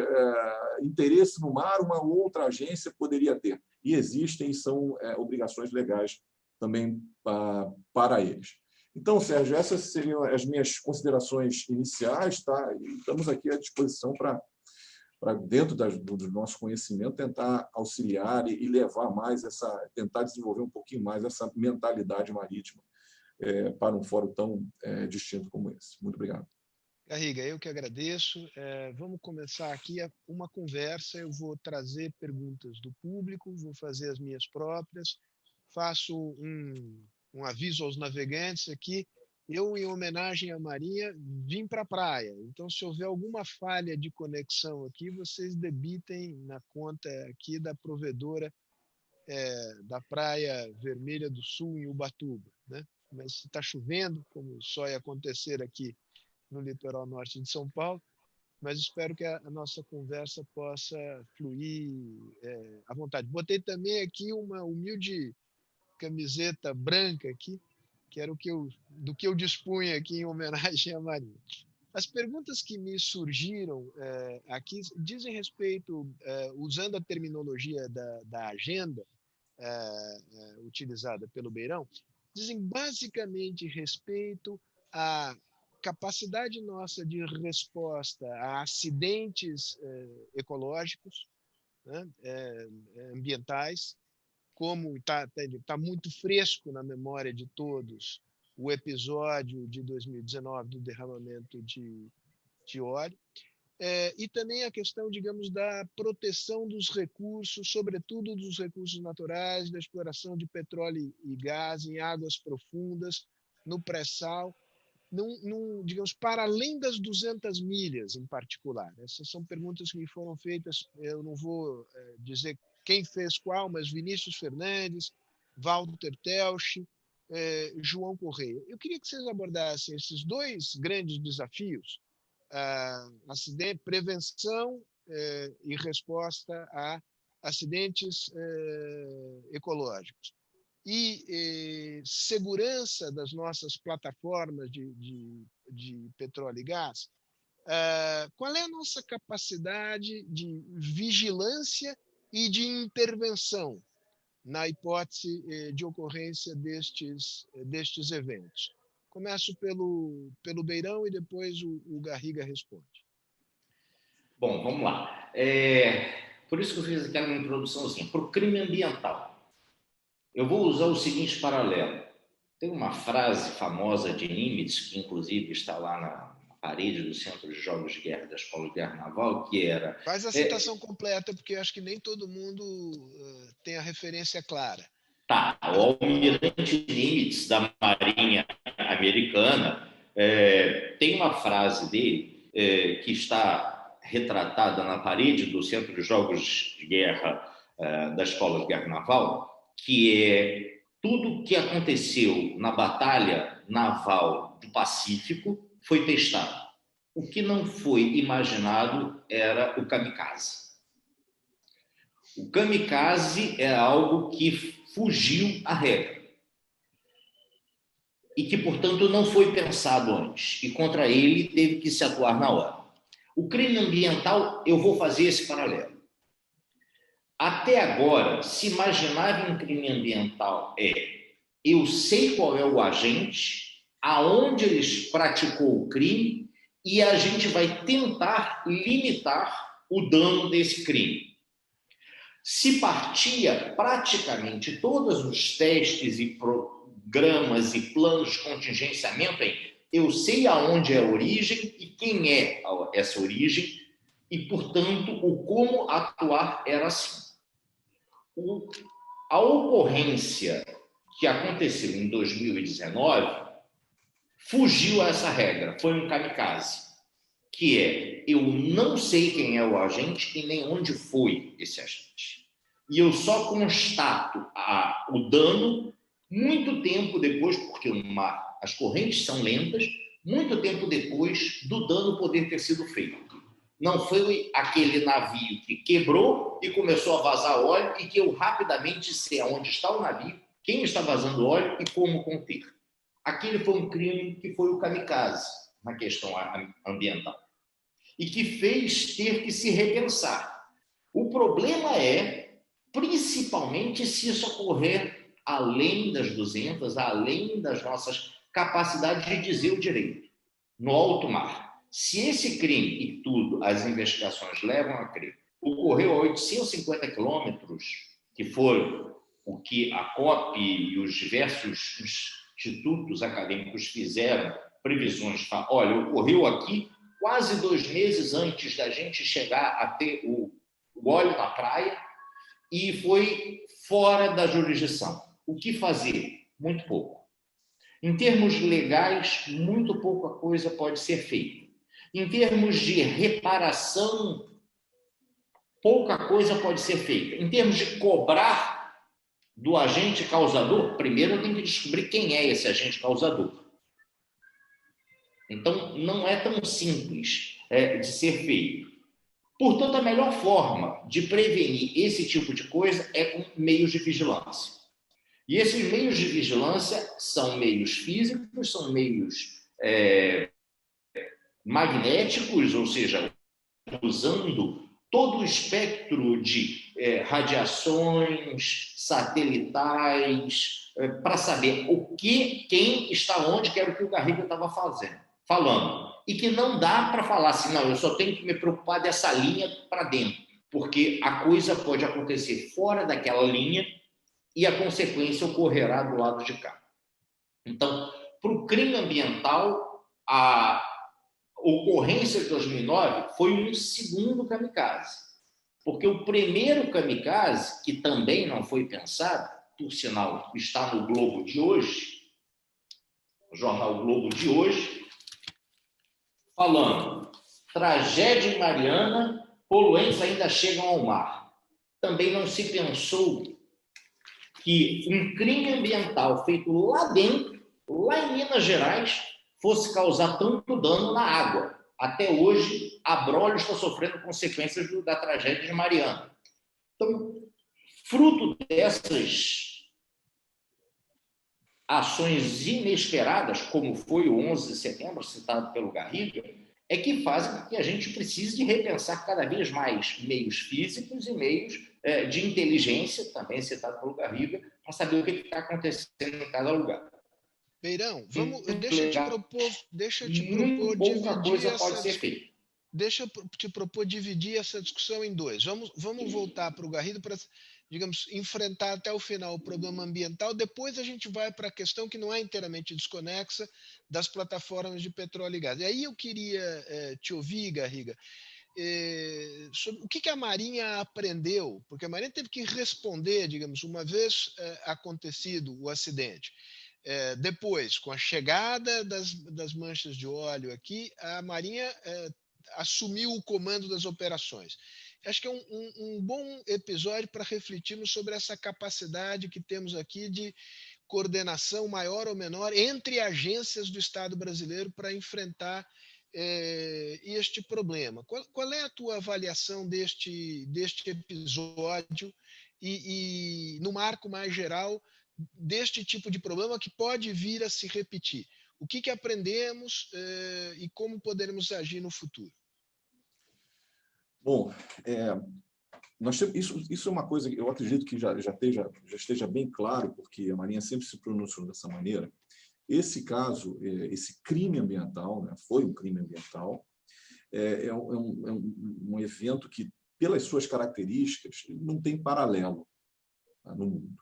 interesse no mar uma outra agência poderia ter. E existem e são obrigações legais também para eles. Então, Sérgio, essas seriam as minhas considerações iniciais, tá? E estamos aqui à disposição para dentro do nosso conhecimento, tentar auxiliar e levar mais tentar desenvolver um pouquinho mais essa mentalidade marítima para um fórum tão distinto como esse. Muito obrigado. Garriga, eu que agradeço. Vamos começar aqui uma conversa. Eu vou trazer perguntas do público, vou fazer as minhas próprias, faço um aviso aos navegantes aqui. Eu, em homenagem à Marinha, vim para a praia. Então, se houver alguma falha de conexão aqui, vocês debitem na conta aqui da provedora da Praia Vermelha do Sul, em Ubatuba, né? Mas se está chovendo, como só ia acontecer aqui no litoral norte de São Paulo, mas espero que a nossa conversa possa fluir à vontade. Botei também aqui uma humilde camiseta branca aqui, que era do que eu dispunha aqui em homenagem à Marinha. As perguntas que me surgiram aqui dizem respeito, usando a terminologia da agenda utilizada pelo Beirão, dizem basicamente respeito à capacidade nossa de resposta a acidentes ecológicos, né, ambientais, como está muito fresco na memória de todos o episódio de 2019 do derramamento de óleo, e também a questão, digamos, da proteção dos recursos, sobretudo dos recursos naturais, da exploração de petróleo e gás em águas profundas, no pré-sal, digamos, para além das 200 milhas em particular. Essas são perguntas que me foram feitas, eu não vou dizer quem fez qual, mas Vinícius Fernandes, Walter Telsch, João Correia. Eu queria que vocês abordassem esses dois grandes desafios, prevenção e resposta a acidentes ecológicos e segurança das nossas plataformas de petróleo e gás. Qual é a nossa capacidade de vigilância e de intervenção na hipótese de ocorrência destes eventos? Começo pelo Beirão e depois o Garriga responde. Bom, vamos lá. Por isso que eu fiz aqui uma introduçãozinha. Para o crime ambiental, Eu vou usar o seguinte paralelo. Tem uma frase famosa de Nimitz, que inclusive está lá na parede do Centro de Jogos de Guerra da Escola de Guerra Naval, que era... Faz a citação completa, porque acho que nem todo mundo tem a referência clara. Tá, o almirante Nimitz, da Marinha Americana, tem uma frase dele que está retratada na parede do Centro de Jogos de Guerra da Escola de Guerra Naval, que é: tudo que aconteceu na Batalha Naval do Pacífico foi testado. O que não foi imaginado era o kamikaze. O kamikaze é algo que fugiu à regra e que, portanto, não foi pensado antes, e contra ele teve que se atuar na hora. O crime ambiental, eu vou fazer esse paralelo. Até agora, se imaginava em crime ambiental eu sei qual é o agente, aonde ele praticou o crime, e a gente vai tentar limitar o dano desse crime. Se partia praticamente todos os testes e programas e planos de contingenciamento em eu sei aonde é a origem e quem é essa origem, e, portanto, o como atuar era assim. A ocorrência que aconteceu em 2019 fugiu a essa regra, foi um kamikaze, que é: eu não sei quem é o agente e nem onde foi esse agente. E eu só constato o dano muito tempo depois, porque as correntes são lentas, muito tempo depois do dano poder ter sido feito. Não foi aquele navio que quebrou e começou a vazar óleo e que eu rapidamente sei aonde está o navio, quem está vazando óleo e como conter. Aquele foi um crime que foi o kamikaze na questão ambiental e que fez ter que se repensar. O problema é, principalmente, se isso ocorrer além das 200, além das nossas capacidades de dizer o direito, no alto mar. Se esse crime, e tudo, as investigações levam a crer, ocorreu a 850 quilômetros, que foi o que a COP e os diversos institutos acadêmicos fizeram previsões, olha, ocorreu aqui quase 2 meses antes da gente chegar a ter o óleo na praia, e foi fora da jurisdição. O que fazer? Muito pouco. Em termos legais, muito pouca coisa pode ser feita. Em termos de reparação, pouca coisa pode ser feita. Em termos de cobrar do agente causador, primeiro eu tenho que descobrir quem é esse agente causador. Então, não é tão simples de ser feito. Portanto, a melhor forma de prevenir esse tipo de coisa é com meios de vigilância. E esses meios de vigilância são meios físicos, são meios magnéticos, ou seja, usando todo o espectro de radiações satelitais para saber quem está onde, que era o que o Garriga estava falando. E que não dá para falar assim, não, eu só tenho que me preocupar dessa linha para dentro, porque a coisa pode acontecer fora daquela linha e a consequência ocorrerá do lado de cá. Então, para o crime ambiental, a ocorrência de 2009 foi um segundo kamikaze, porque o primeiro kamikaze, que também não foi pensado, por sinal, está no Globo de hoje, no jornal Globo de hoje, falando: tragédia em Mariana, poluentes ainda chegam ao mar. Também não se pensou que um crime ambiental feito lá dentro, lá em Minas Gerais, fosse causar tanto dano na água. Até hoje, Abrolhos está sofrendo consequências da tragédia de Mariana. Então, fruto dessas ações inesperadas, como foi o 11 de setembro, citado pelo Garriga, é que fazem com que a gente precise de repensar cada vez mais meios físicos e meios de inteligência, também citado pelo Garriga, para saber o que está acontecendo em cada lugar. Beirão, deixa eu te propor dividir essa... Deixa eu te propor dividir essa discussão em dois. Vamos voltar para o Garrido para digamos, enfrentar até o final o problema ambiental. Depois a gente vai para a questão que não é inteiramente desconexa das plataformas de petróleo e gás. E aí eu queria te ouvir, Garriga, sobre o que a Marinha aprendeu, porque a Marinha teve que responder, digamos, uma vez acontecido o acidente. Depois, com a chegada das manchas de óleo aqui, a Marinha assumiu o comando das operações. Acho que é um bom episódio para refletirmos sobre essa capacidade que temos aqui de coordenação maior ou menor entre agências do Estado brasileiro para enfrentar este problema. Qual é a tua avaliação deste episódio e, no marco mais geral, deste tipo de problema que pode vir a se repetir? O que aprendemos e como poderemos agir no futuro? Bom, nós temos, isso é uma coisa que eu acredito que já esteja bem claro, porque a Marinha sempre se pronunciou dessa maneira. Esse caso, esse crime ambiental, né, foi um crime ambiental, é um evento que, pelas suas características, não tem paralelo, tá, no mundo.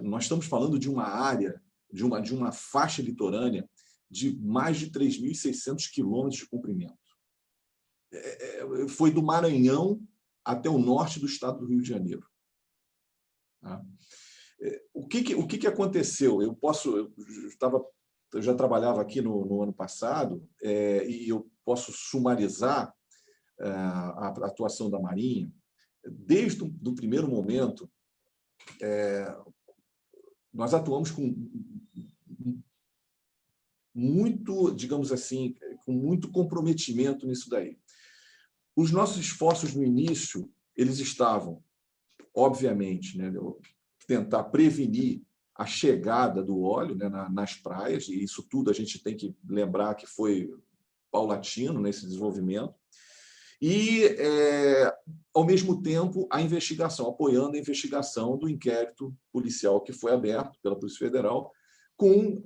Nós estamos falando de uma área, de uma faixa litorânea de mais de 3.600 quilômetros de comprimento. Foi do Maranhão até o norte do estado do Rio de Janeiro. Tá? O que aconteceu? Eu já trabalhava aqui no ano passado e eu posso sumarizar a atuação da Marinha. Desde o primeiro momento, nós atuamos com muito, digamos assim, com muito comprometimento nisso daí. Os nossos esforços no início, eles estavam, obviamente, né, tentar prevenir a chegada do óleo, né, nas praias, e isso tudo a gente tem que lembrar que foi paulatino nesse desenvolvimento, e, ao mesmo tempo, a investigação, apoiando a investigação do inquérito policial que foi aberto pela Polícia Federal, com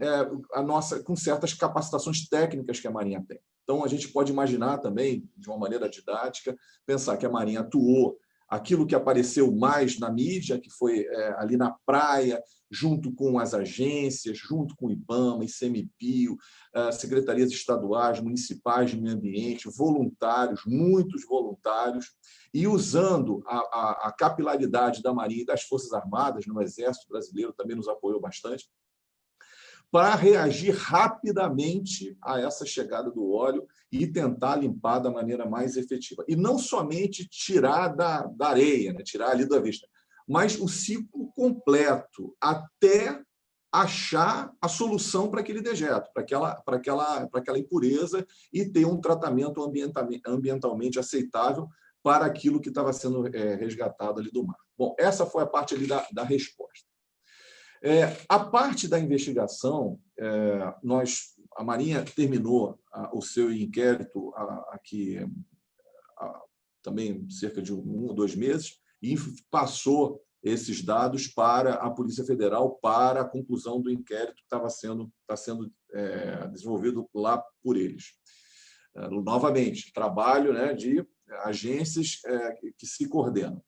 certas capacitações técnicas que a Marinha tem. Então, a gente pode imaginar também, de uma maneira didática, pensar que a Marinha atuou aquilo que apareceu mais na mídia, que foi ali na praia, junto com as agências, junto com o IBAMA, ICMBio, secretarias estaduais, municipais de meio ambiente, voluntários, muitos voluntários, e usando a capilaridade da Marinha e das Forças Armadas, no Exército Brasileiro também nos apoiou bastante, para reagir rapidamente a essa chegada do óleo e tentar limpar da maneira mais efetiva. E não somente tirar da areia, né, tirar ali da vista, mas o ciclo completo, até achar a solução para aquele dejeto, para aquela impureza, e ter um tratamento ambientalmente aceitável para aquilo que estava sendo resgatado ali do mar. Bom, essa foi a parte ali da resposta. A parte da investigação, a Marinha terminou o seu inquérito aqui também cerca de 1 ou 2 meses e passou esses dados para a Polícia Federal para a conclusão do inquérito que está sendo desenvolvido lá por eles. Novamente, trabalho, né, de agências que se coordenam.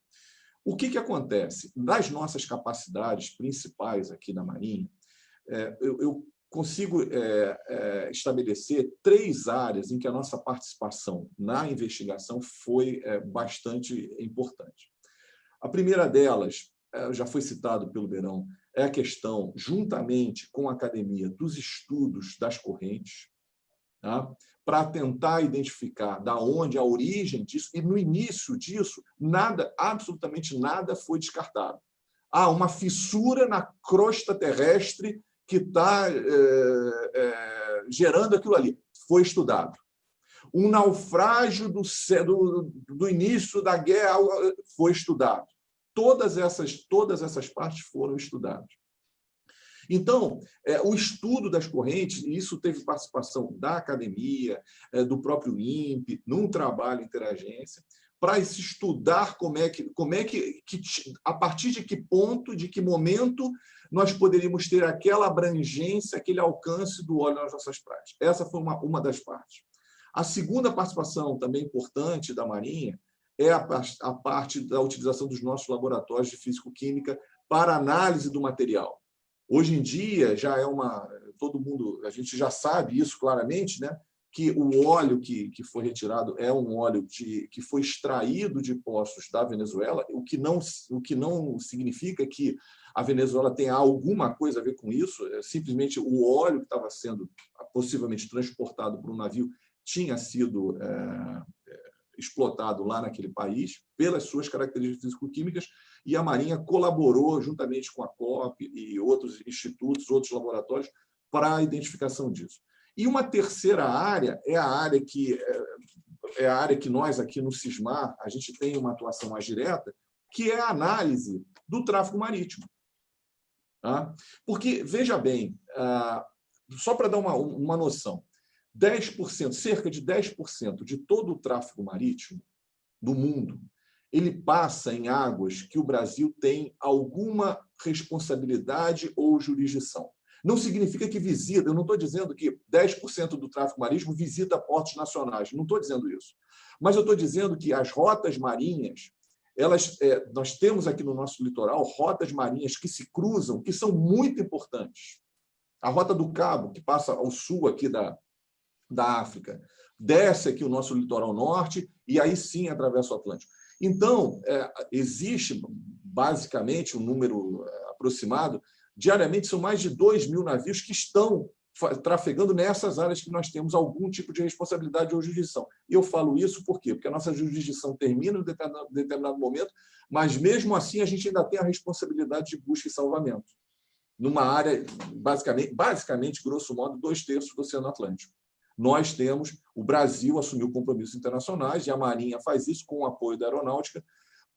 O que acontece? Das nossas capacidades principais aqui na Marinha, eu consigo estabelecer 3 áreas em que a nossa participação na investigação foi bastante importante. A primeira delas, já foi citado pelo Beirão, é a questão, juntamente com a Academia, dos estudos das correntes, tá? Para tentar identificar da onde a origem disso, e no início disso, absolutamente nada foi descartado. Há uma fissura na crosta terrestre que está gerando aquilo ali. Foi estudado. Um naufrágio do início da guerra foi estudado. Todas essas partes foram estudadas. Então, o estudo das correntes, e isso teve participação da academia, do próprio INPE, num trabalho interagência, para se estudar como é que, a partir de que ponto, de que momento, nós poderíamos ter aquela abrangência, aquele alcance do óleo nas nossas praias. Essa foi uma das partes. A segunda participação, também importante, da Marinha, é a parte da utilização dos nossos laboratórios de físico-química para análise do material. Hoje em dia, já é todo mundo, a gente já sabe isso claramente, né? Que o óleo que foi retirado é um óleo que foi extraído de poços da Venezuela, o que não significa que a Venezuela tenha alguma coisa a ver com isso, simplesmente o óleo que estava sendo possivelmente transportado por um navio tinha sido explotado lá naquele país pelas suas características físico-químicas, e a Marinha colaborou juntamente com a COP e outros institutos, outros laboratórios, para a identificação disso. E uma terceira área é a área que nós aqui no SISMAR a gente tem uma atuação mais direta, que é a análise do tráfego marítimo. Tá? Porque, veja bem, só para dar uma noção, 10%, cerca de 10% de todo o tráfego marítimo do mundo, ele passa em águas que o Brasil tem alguma responsabilidade ou jurisdição. Não significa que visita, eu não estou dizendo que 10% do tráfego marítimo visita portos nacionais, não estou dizendo isso. Mas eu estou dizendo que as rotas marinhas, nós temos aqui no nosso litoral rotas marinhas que se cruzam, que são muito importantes. A Rota do Cabo, que passa ao sul aqui da África, desce aqui o nosso litoral norte e aí sim atravessa o Atlântico. Então, existe basicamente um número aproximado, diariamente são mais de 2.000 navios que estão trafegando nessas áreas que nós temos algum tipo de responsabilidade ou jurisdição. E eu falo isso por quê? Porque a nossa jurisdição termina em determinado momento, mas mesmo assim a gente ainda tem a responsabilidade de busca e salvamento, numa área, basicamente grosso modo, 2/3 do Oceano Atlântico. Nós temos, o Brasil assumiu compromissos internacionais e a Marinha faz isso com o apoio da Aeronáutica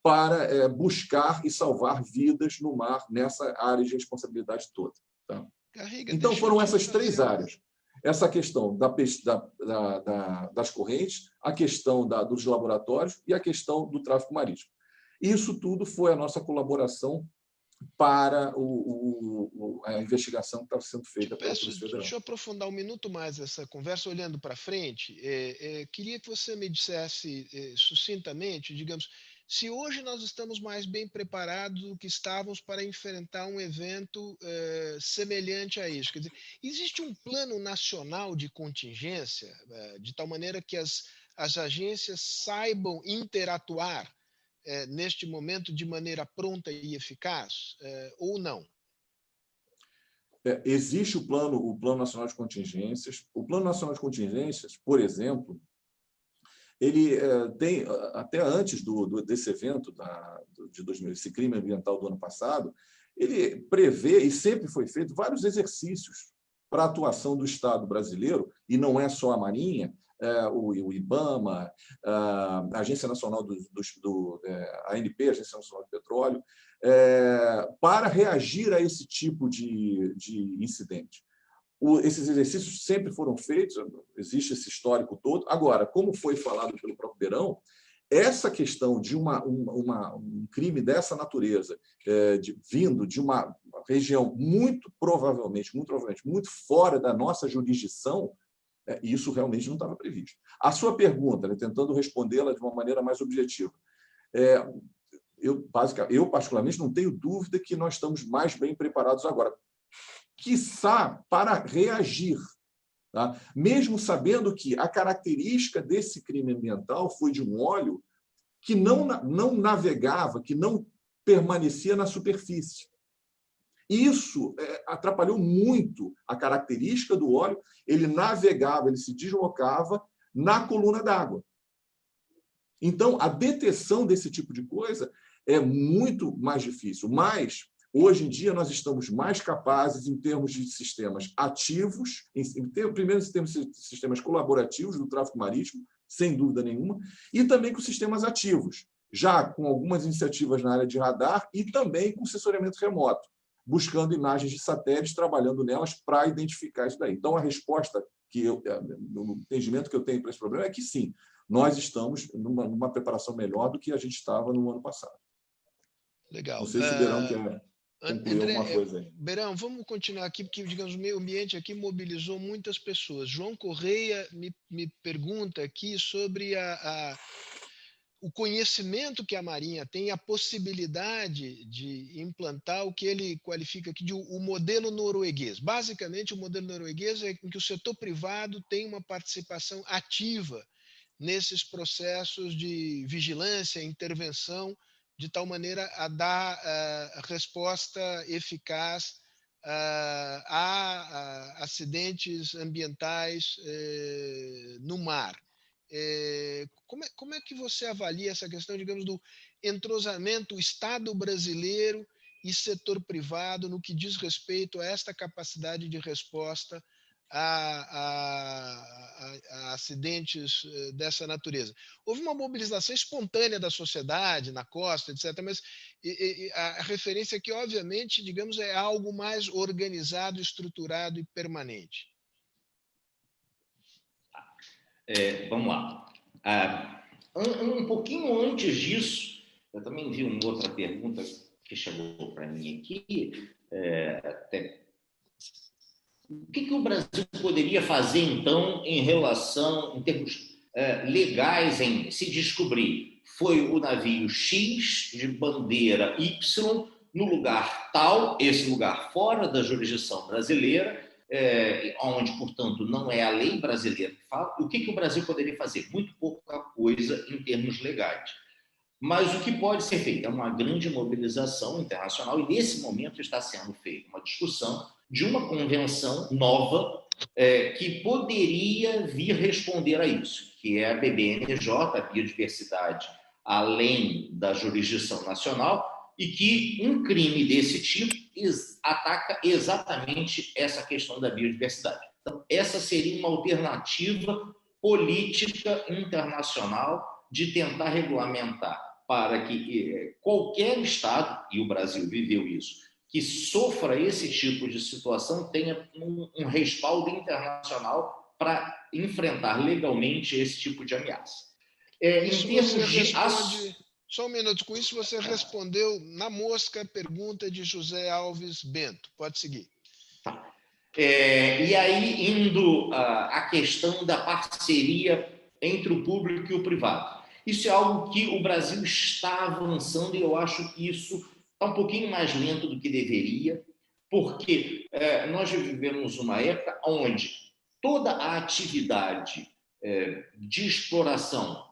para buscar e salvar vidas no mar nessa área de responsabilidade toda. Tá? Garriga, então, foram essas 3 áreas. Essa questão das correntes, a questão dos laboratórios e a questão do tráfego marítimo. Isso tudo foi a nossa colaboração para a investigação que estava sendo feita pela Polícia Federal. Deixa eu aprofundar um minuto mais essa conversa, olhando para frente. Queria que você me dissesse sucintamente, digamos, se hoje nós estamos mais bem preparados do que estávamos para enfrentar um evento semelhante a isso. Quer dizer, existe um plano nacional de contingência, de tal maneira que as agências saibam interatuar neste momento de maneira pronta e eficaz, ou não? Existe o Plano Nacional de Contingências. O Plano Nacional de Contingências, por exemplo, ele tem, até antes desse evento de 2000, esse crime ambiental do ano passado, ele prevê, e sempre foi feito, vários exercícios para a atuação do Estado brasileiro, e não é só a Marinha, o IBAMA, a Agência Nacional a ANP, a Agência Nacional do Petróleo, para reagir a esse tipo de incidente. Esses exercícios sempre foram feitos, existe esse histórico todo. Agora, como foi falado pelo próprio Beirão, essa questão de um crime dessa natureza, vindo de uma região muito provavelmente muito fora da nossa jurisdição, isso realmente não estava previsto. A sua pergunta, tentando respondê-la de uma maneira mais objetiva, eu particularmente não tenho dúvida que nós estamos mais bem preparados agora, quiçá para reagir, tá? Mesmo sabendo que a característica desse crime ambiental foi de um óleo que não navegava, que não permanecia na superfície. Isso atrapalhou muito a característica do óleo. Ele navegava, ele se deslocava na coluna d'água. Então, a detecção desse tipo de coisa é muito mais difícil. Mas, hoje em dia, nós estamos mais capazes, em termos de sistemas ativos, primeiro, em termos de sistemas colaborativos do tráfego marítimo, sem dúvida nenhuma, e também com sistemas ativos, já com algumas iniciativas na área de radar e também com sensoriamento remoto, buscando imagens de satélites, trabalhando nelas para identificar isso daí. Então, a resposta no entendimento que eu tenho para esse problema é que sim, nós estamos numa preparação melhor do que a gente estava no ano passado. Legal. Não sei se o Beirão quer concluir alguma coisa aí. Beirão, vamos continuar aqui, porque, digamos, o meio ambiente aqui mobilizou muitas pessoas. João Correia me pergunta aqui sobre o conhecimento que a Marinha tem, a possibilidade de implantar o que ele qualifica aqui de o modelo norueguês. Basicamente, o modelo norueguês é em que o setor privado tem uma participação ativa nesses processos de vigilância, intervenção, de tal maneira a dar resposta eficaz a acidentes ambientais no mar. Como é que você avalia essa questão, digamos, do entrosamento Estado brasileiro e setor privado no que diz respeito a esta capacidade de resposta a acidentes dessa natureza? Houve uma mobilização espontânea da sociedade na costa, etc., mas a referência aqui, obviamente, digamos, é algo mais organizado, estruturado e permanente. Vamos lá. Um pouquinho antes disso, eu também vi uma outra pergunta que chegou para mim aqui. O que o Brasil poderia fazer, então, em termos legais, em se descobrir foi o navio X de bandeira Y no lugar tal, esse lugar fora da jurisdição brasileira, onde, portanto, não é a lei brasileira que fala. O que o Brasil poderia fazer? Muito pouca coisa em termos legais. Mas o que pode ser feito é uma grande mobilização internacional, e nesse momento está sendo feita uma discussão de uma convenção nova que poderia vir responder a isso, que é a BBNJ, a biodiversidade além da jurisdição nacional, e que um crime desse tipo ataca exatamente essa questão da biodiversidade. Então, essa seria uma alternativa política internacional de tentar regulamentar para que qualquer Estado, e o Brasil viveu isso, que sofra esse tipo de situação tenha um respaldo internacional para enfrentar legalmente esse tipo de ameaça. Em termos de... Só um minuto. Com isso, você respondeu na mosca a pergunta de José Alves Bento. Pode seguir. Tá. E aí, indo à questão da parceria entre o público e o privado. Isso é algo que o Brasil está avançando, e eu acho que isso está um pouquinho mais lento do que deveria, porque nós vivemos uma época onde toda a atividade de exploração,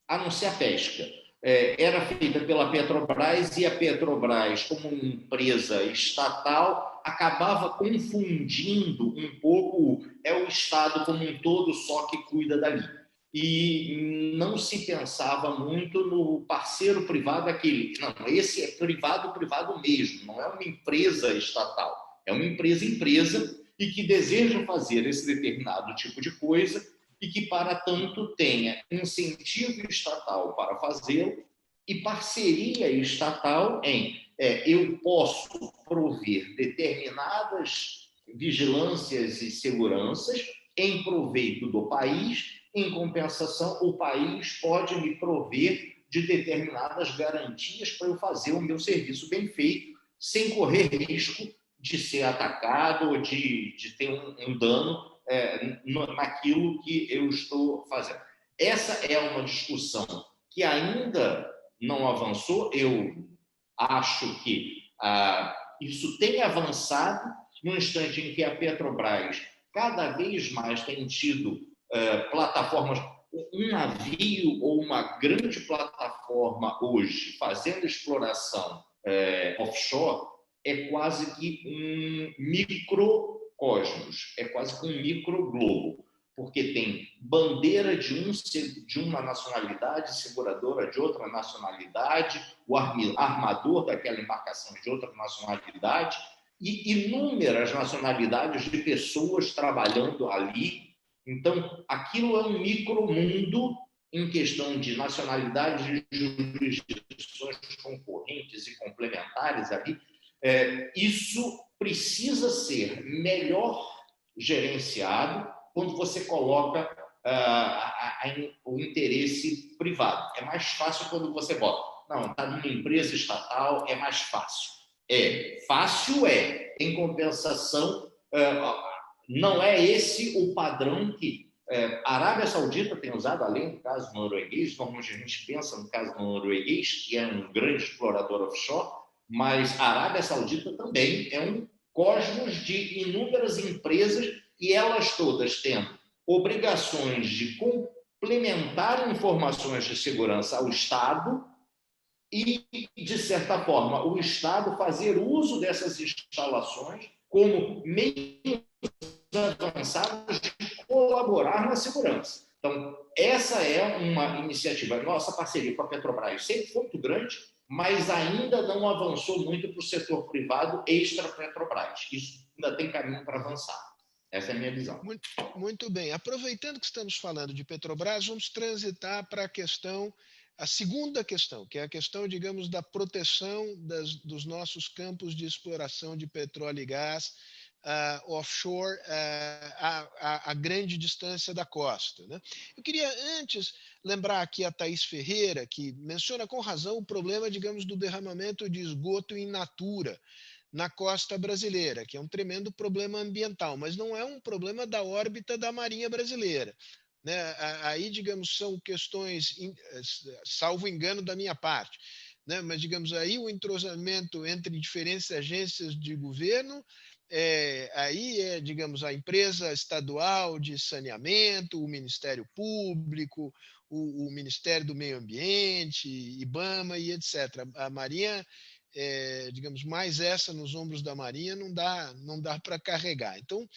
a não ser a pesca, era feita pela Petrobras, e a Petrobras, como uma empresa estatal, acabava confundindo um pouco o Estado como um todo só que cuida dali. E não se pensava muito no parceiro privado, aquele. Não, esse é privado mesmo, não é uma empresa estatal, é uma empresa e que deseja fazer esse determinado tipo de coisa, e que, para tanto, tenha incentivo estatal para fazê-lo e parceria estatal em eu posso prover determinadas vigilâncias e seguranças em proveito do país. Em compensação, o país pode me prover de determinadas garantias para eu fazer o meu serviço bem feito, sem correr risco de ser atacado ou de ter um dano naquilo que eu estou fazendo. Essa é uma discussão que ainda não avançou. Eu acho que isso tem avançado no instante em que a Petrobras cada vez mais tem tido plataformas, um navio ou uma grande plataforma hoje fazendo exploração offshore é quase que um microcosmos, é quase que um microglobo, porque tem bandeira de uma nacionalidade, seguradora de outra nacionalidade, o armador daquela embarcação de outra nacionalidade, e inúmeras nacionalidades de pessoas trabalhando ali. Então, aquilo é um micromundo em questão de nacionalidades e jurisdições concorrentes e complementares ali. Isso precisa ser melhor gerenciado quando você coloca o interesse privado. É mais fácil quando você bota. Não, está numa empresa estatal, é mais fácil. Fácil. Em compensação, não é esse o padrão que A Arábia Saudita tem usado, além do caso norueguês, normalmente a gente pensa no caso norueguês, que é um grande explorador offshore, mas a Arábia Saudita também é um cosmos de inúmeras empresas e elas todas tendo obrigações de complementar informações de segurança ao Estado e, de certa forma, o Estado fazer uso dessas instalações como meios avançados de colaborar na segurança. Então, essa é uma iniciativa. Nossa parceria com a Petrobras sempre foi muito grande, mas ainda não avançou muito para o setor privado extra-Petrobras. Isso ainda tem caminho para avançar. Essa é a minha visão. Muito bem. Aproveitando que estamos falando de Petrobras, vamos transitar para a segunda questão, que é a questão, digamos, da proteção dos nossos campos de exploração de petróleo e gás offshore a grande distância da costa, né? Eu queria antes lembrar aqui a Thaís Ferreira, que menciona com razão o problema, digamos, do derramamento de esgoto in natura na costa brasileira, que é um tremendo problema ambiental, mas não é um problema da órbita da Marinha Brasileira. Né? Aí, digamos, são questões, salvo engano da minha parte, né? Mas, digamos, aí o entrosamento entre diferentes agências de governo, aí digamos, a empresa estadual de saneamento, o Ministério Público, o Ministério do Meio Ambiente, IBAMA e etc. A Marinha, digamos, mais essa nos ombros da Marinha não dá para carregar. Então,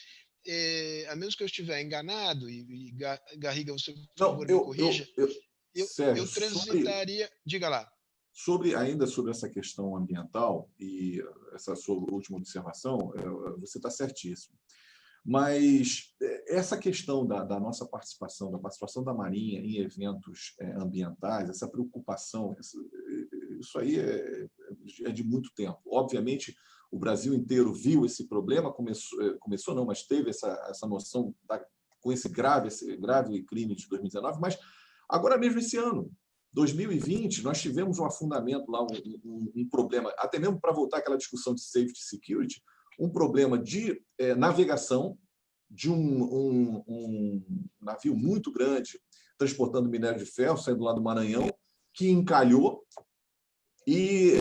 a menos que eu estiver enganado, e Garriga, você, por favor, me corrija, Sérgio, eu transitaria... Diga lá. Ainda sobre essa questão ambiental e essa sua última observação, você está certíssimo. Mas essa questão da nossa participação, da participação da Marinha em eventos ambientais, essa preocupação, isso aí é de muito tempo. Obviamente, o Brasil inteiro viu esse problema, começou não, mas teve essa noção com esse grave crime de 2019, mas agora mesmo esse ano, 2020, nós tivemos um afundamento lá, um problema, até mesmo para voltar àquela discussão de safety security, um problema de navegação de um navio muito grande transportando minério de ferro, saindo lá do Maranhão, que encalhou e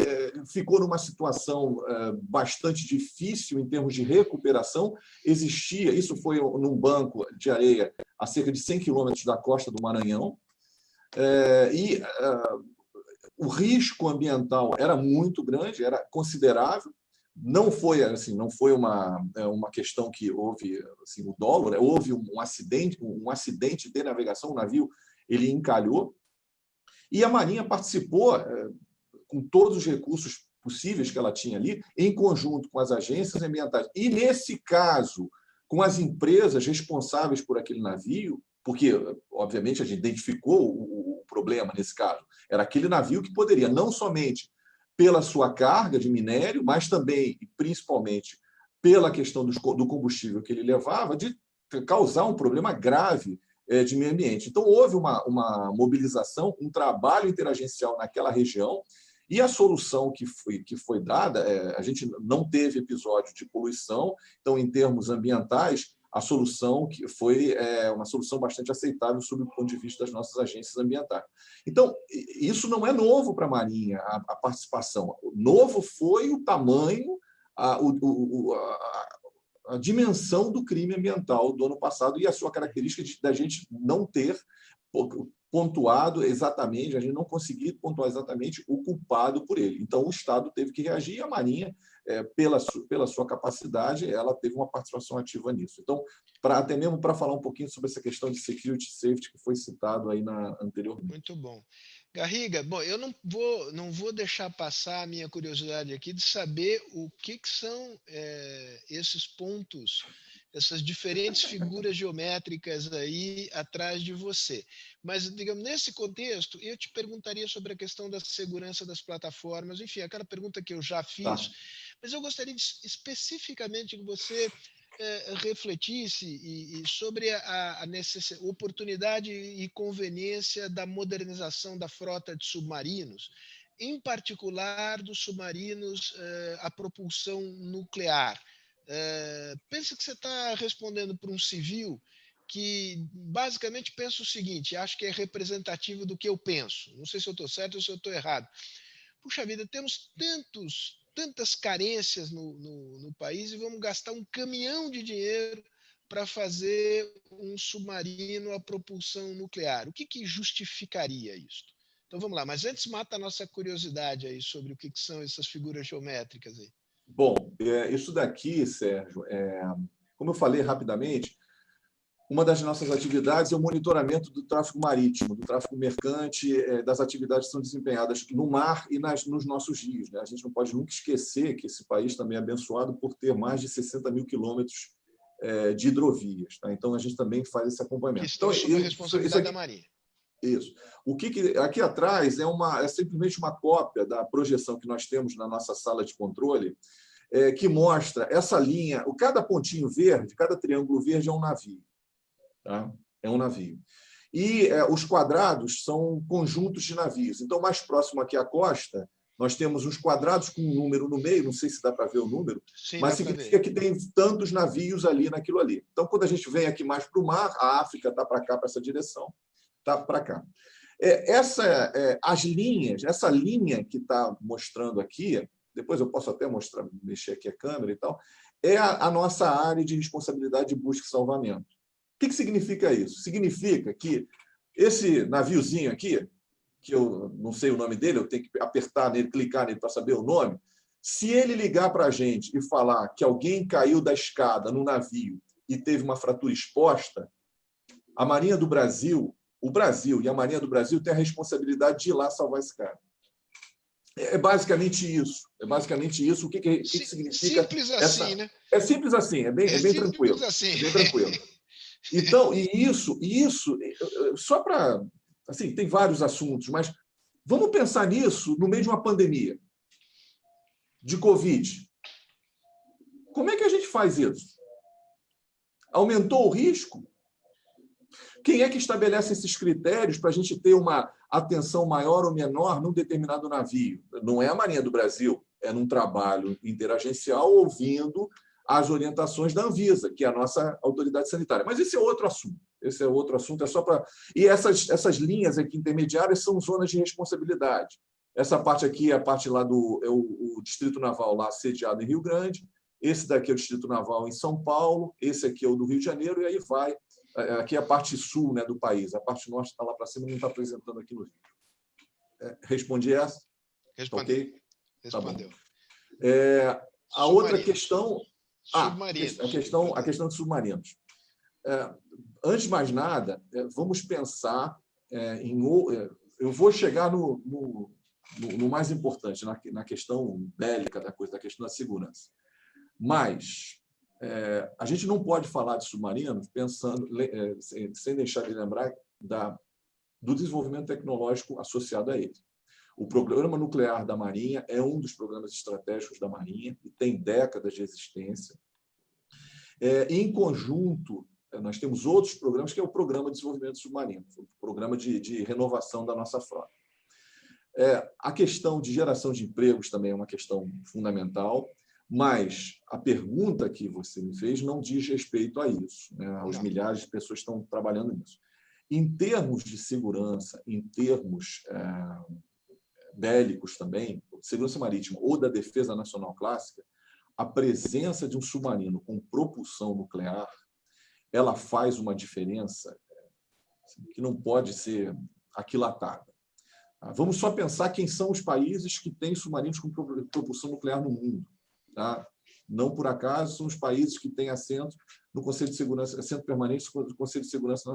ficou numa situação bastante difícil em termos de recuperação. Isso foi num banco de areia a cerca de 100 quilômetros da costa do Maranhão, o risco ambiental era muito grande, era considerável. Não foi uma questão que houve assim, o dolo, né? Houve um acidente de navegação, o navio ele encalhou e a Marinha participou com todos os recursos possíveis que ela tinha ali, em conjunto com as agências ambientais e nesse caso com as empresas responsáveis por aquele navio, porque obviamente a gente identificou o problema nesse caso. Era aquele navio que poderia não somente pela sua carga de minério, mas também e principalmente pela questão do combustível que ele levava, de causar um problema grave de meio ambiente. Então, houve uma mobilização, um trabalho interagencial naquela região, e a solução que foi dada, a gente não teve episódio de poluição, então, em termos ambientais, a solução que foi uma solução bastante aceitável sob o ponto de vista das nossas agências ambientais. Então, isso não é novo para a Marinha, a participação. Novo foi o tamanho, a dimensão do crime ambiental do ano passado e a sua característica da gente não ter pontuado exatamente, a gente não conseguir pontuar exatamente o culpado por ele. Então, o Estado teve que reagir e a Marinha, pela sua capacidade, ela teve uma participação ativa nisso. Então, até mesmo para falar um pouquinho sobre essa questão de security safety que foi citado aí anteriormente. Muito bom. Garriga, bom, eu não vou deixar passar a minha curiosidade aqui de saber o que são esses pontos, essas diferentes figuras geométricas aí atrás de você. Mas, digamos, nesse contexto, eu te perguntaria sobre a questão da segurança das plataformas, enfim, aquela pergunta que eu já fiz, tá. Mas eu gostaria especificamente que você refletisse sobre a oportunidade e conveniência da modernização da frota de submarinos, em particular dos submarinos a propulsão nuclear. Pensa que você está respondendo para um civil que basicamente pensa o seguinte, acho que é representativo do que eu penso. Não sei se eu estou certo ou se eu estou errado. Puxa vida, temos tantas carências no país e vamos gastar um caminhão de dinheiro para fazer um submarino a propulsão nuclear. O que justificaria isso? Então vamos lá, mas antes mata a nossa curiosidade aí sobre o que são essas figuras geométricas aí. Bom, isso daqui, Sérgio, como eu falei rapidamente, uma das nossas atividades é o monitoramento do tráfego marítimo, do tráfego mercante, das atividades que são desempenhadas no mar e nos nossos rios, né? A gente não pode nunca esquecer que esse país também é abençoado por ter mais de 60 mil quilômetros de hidrovias. Tá? Então, a gente também faz esse acompanhamento. Que estão sob a responsabilidade da Marinha. Isso. O que aqui atrás é simplesmente uma cópia da projeção que nós temos na nossa sala de controle, que mostra essa linha, cada pontinho verde, cada triângulo verde é um navio. Tá? É um navio. E os quadrados são conjuntos de navios. Então, mais próximo aqui à costa, nós temos uns quadrados com um número no meio, não sei se dá para ver o número, sim, mas significa que tem tantos navios ali naquilo ali. Então, quando a gente vem aqui mais para o mar, a África está para cá, para essa direção, está para cá. As linhas, essa linha que está mostrando aqui, depois eu posso até mostrar, mexer aqui a câmera e tal, é a nossa área de responsabilidade de busca e salvamento. O que significa isso? Significa que esse naviozinho aqui, que eu não sei o nome dele, eu tenho que apertar nele, clicar nele para saber o nome, se ele ligar para a gente e falar que alguém caiu da escada no navio e teve uma fratura exposta, a Marinha do Brasil, o Brasil e a Marinha do Brasil têm a responsabilidade de ir lá salvar esse cara. É basicamente isso. É basicamente isso. O que significa? Simples assim, né? É simples assim, é bem tranquilo. Assim. É bem tranquilo. Então, e isso só para... Assim, tem vários assuntos, mas vamos pensar nisso no meio de uma pandemia de Covid. Como é que a gente faz isso? Aumentou o risco? Quem é que estabelece esses critérios para a gente ter uma atenção maior ou menor num determinado navio? Não é a Marinha do Brasil, é num trabalho interagencial ouvindo as orientações da Anvisa, que é a nossa autoridade sanitária. Mas esse é outro assunto. Esse é outro assunto, é só para... E essas linhas aqui intermediárias são zonas de responsabilidade. Essa parte aqui é a parte lá o Distrito Naval, lá sediado em Rio Grande. Esse daqui é o Distrito Naval em São Paulo. Esse aqui é o do Rio de Janeiro. E aí vai... Aqui é a parte sul, né, do país. A parte norte está lá para cima, não está apresentando aqui no vídeo. Respondi essa? Respondeu. Okay? Respondeu. Tá bom. A outra questão... A questão de submarinos. Antes de mais nada, vamos pensar eu vou chegar no mais importante, na questão bélica da coisa, da questão da segurança. Mas a gente não pode falar de submarinos pensando, sem deixar de lembrar do desenvolvimento tecnológico associado a ele. O programa nuclear da Marinha é um dos programas estratégicos da Marinha e tem décadas de existência. Em conjunto, nós temos outros programas, que é o Programa de Desenvolvimento Submarino, o programa de renovação da nossa frota. A questão de geração de empregos também é uma questão fundamental, mas a pergunta que você me fez não diz respeito a isso, né? Aos milhares de pessoas que estão trabalhando nisso. Em termos de segurança, em termos bélicos também, segurança marítima ou da defesa nacional clássica, a presença de um submarino com propulsão nuclear, ela faz uma diferença que não pode ser aquilatada. Vamos só pensar quem são os países que têm submarinos com propulsão nuclear no mundo. Tá? Não por acaso são os países que têm assento no Conselho de Segurança, assento permanente do Conselho de Segurança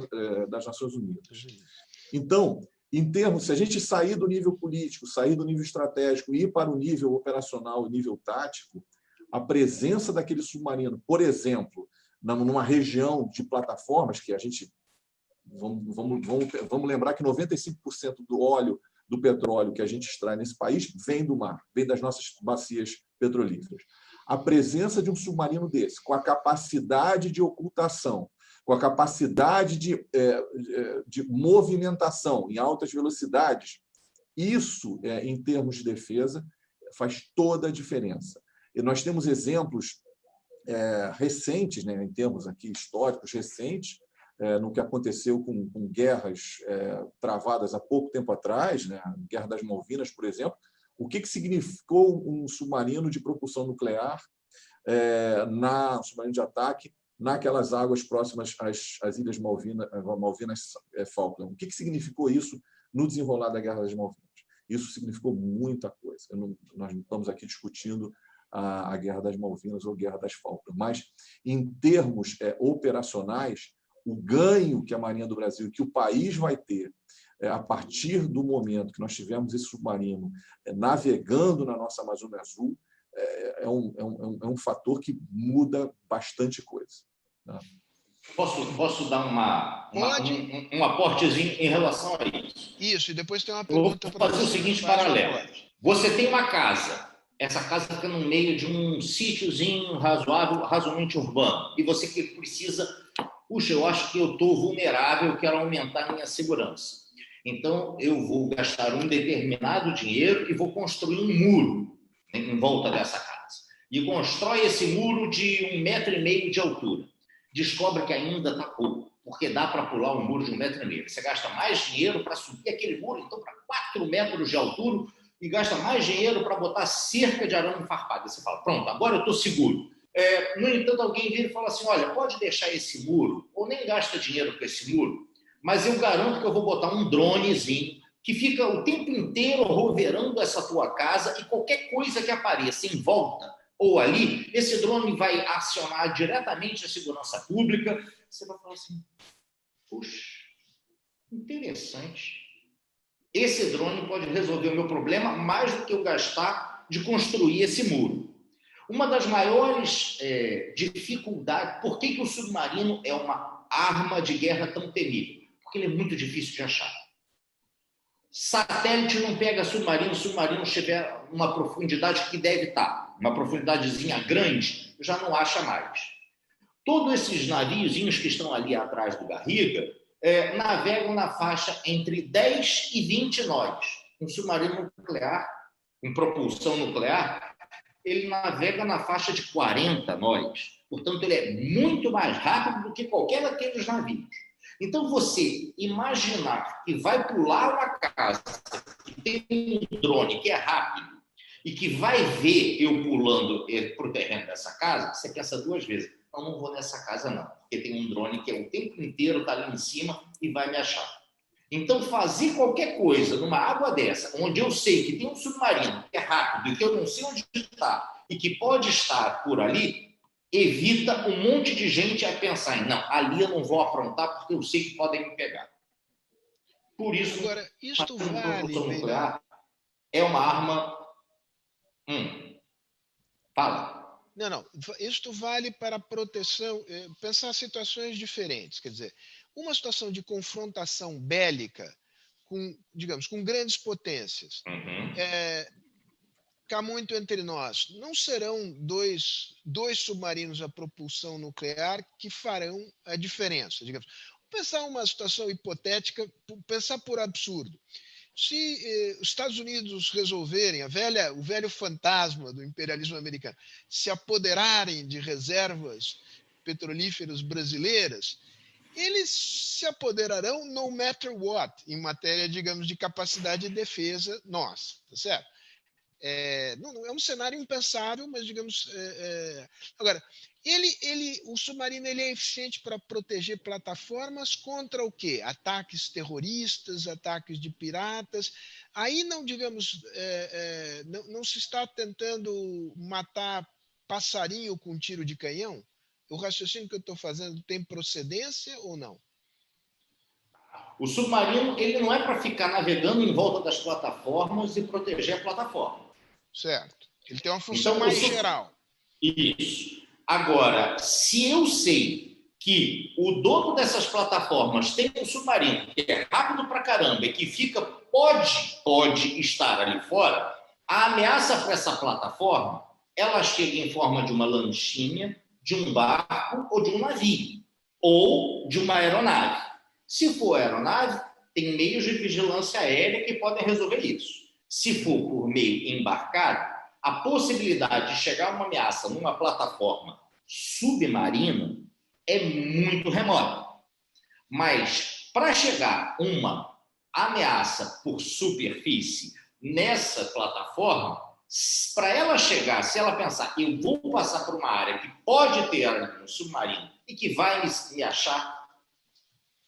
das Nações Unidas. Então, em termos, se a gente sair do nível político, sair do nível estratégico e ir para o nível operacional, o nível tático, a presença daquele submarino, por exemplo, numa região de plataformas que a gente... Vamos lembrar que 95% do óleo, do petróleo que a gente extrai nesse país vem do mar, vem das nossas bacias petrolíferas. A presença de um submarino desse, com a capacidade de ocultação, com a capacidade de movimentação em altas velocidades, isso, em termos de defesa, faz toda a diferença. E nós temos exemplos recentes, né, em termos aqui históricos recentes, no que aconteceu com guerras travadas há pouco tempo atrás, né? A Guerra das Malvinas, por exemplo. O que significou um submarino de propulsão nuclear, um submarino de ataque, naquelas águas próximas às Ilhas Malvinas Falkland? O que significou isso no desenrolar da Guerra das Malvinas? Isso significou muita coisa. Nós não estamos aqui discutindo a Guerra das Malvinas ou Guerra das Falkland, mas, em termos operacionais, o ganho que a Marinha do Brasil, que o país vai ter a partir do momento que nós tivemos esse submarino navegando na nossa Amazônia Azul, é um fator que muda bastante coisa. Né? Posso dar um aportezinho em relação a isso? Isso, e depois tem uma pergunta para você. Vou fazer o seguinte paralelo. Você tem uma casa, essa casa fica no meio de um sítiozinho razoavelmente urbano, e você que precisa, puxa, eu acho que eu estou vulnerável, eu quero aumentar a minha segurança. Então, eu vou gastar um determinado dinheiro e vou construir um muro em volta dessa casa. E constrói esse muro de 1,5 metro de altura. Descobre que ainda está pouco, porque dá para pular um muro de 1,5 metro. Você gasta mais dinheiro para subir aquele muro, então, para 4 metros de altura, e gasta mais dinheiro para botar cerca de arame farpado. Você fala, pronto, agora eu estou seguro. No entanto, alguém vira e fala assim, olha, pode deixar esse muro, ou nem gasta dinheiro com esse muro, mas eu garanto que eu vou botar um dronezinho que fica o tempo inteiro roverando essa tua casa, e qualquer coisa que apareça em volta ou ali, esse drone vai acionar diretamente a segurança pública. Você vai falar assim, puxa, interessante. Esse drone pode resolver o meu problema mais do que eu gastar de construir esse muro. Uma das maiores dificuldades, por que o submarino é uma arma de guerra tão temível? Porque ele é muito difícil de achar. Satélite não pega submarino, submarino tiver uma profundidade que deve estar, uma profundidadezinha grande, já não acha mais. Todos esses naviozinhos que estão ali atrás do Garriga navegam na faixa entre 10 e 20 nós. Um submarino nuclear, com propulsão nuclear, ele navega na faixa de 40 nós. Portanto, ele é muito mais rápido do que qualquer daqueles navios. Então, você imaginar que vai pular uma casa que tem um drone que é rápido e que vai ver eu pulando para o terreno dessa casa, você pensa 2 vezes. Não vou nessa casa, não, porque tem um drone que o tempo inteiro está ali em cima e vai me achar. Então, fazer qualquer coisa numa água dessa, onde eu sei que tem um submarino que é rápido e que eu não sei onde está e que pode estar por ali, evita um monte de gente a pensar em, não, ali eu não vou aprontar porque eu sei que podem me pegar. Por isso, agora, isto vale, nuclear é uma arma... Fala. Não. Isto vale para proteção, pensar situações diferentes. Quer dizer, uma situação de confrontação bélica com, digamos, com grandes potências. Cá muito entre nós, não serão dois submarinos a propulsão nuclear que farão a diferença. Digamos, pensar uma situação hipotética, pensar por absurdo. Se os Estados Unidos resolverem, o velho fantasma do imperialismo americano, se apoderarem de reservas petrolíferas brasileiras, eles se apoderarão no matter what, em matéria, digamos, de capacidade de defesa nossa, tá certo? É um cenário impensável, mas, digamos... Agora, o submarino ele é eficiente para proteger plataformas contra o quê? Ataques terroristas, ataques de piratas. Aí não, digamos, não se está tentando matar passarinho com tiro de canhão? O raciocínio que eu estou fazendo tem procedência ou não? O submarino ele não é para ficar navegando em volta das plataformas e proteger a plataforma. Certo. Ele tem uma função mais geral. Isso. Agora, se eu sei que o dono dessas plataformas tem um submarino que é rápido pra caramba e que pode estar ali fora, a ameaça para essa plataforma, ela chega em forma de uma lanchinha, de um barco ou de um navio, ou de uma aeronave. Se for aeronave, tem meios de vigilância aérea que podem resolver isso. Se for por meio embarcado, a possibilidade de chegar uma ameaça numa plataforma submarina é muito remota. Mas, para chegar uma ameaça por superfície nessa plataforma, para ela chegar, se ela pensar, eu vou passar por uma área que pode ter um submarino e que vai me achar,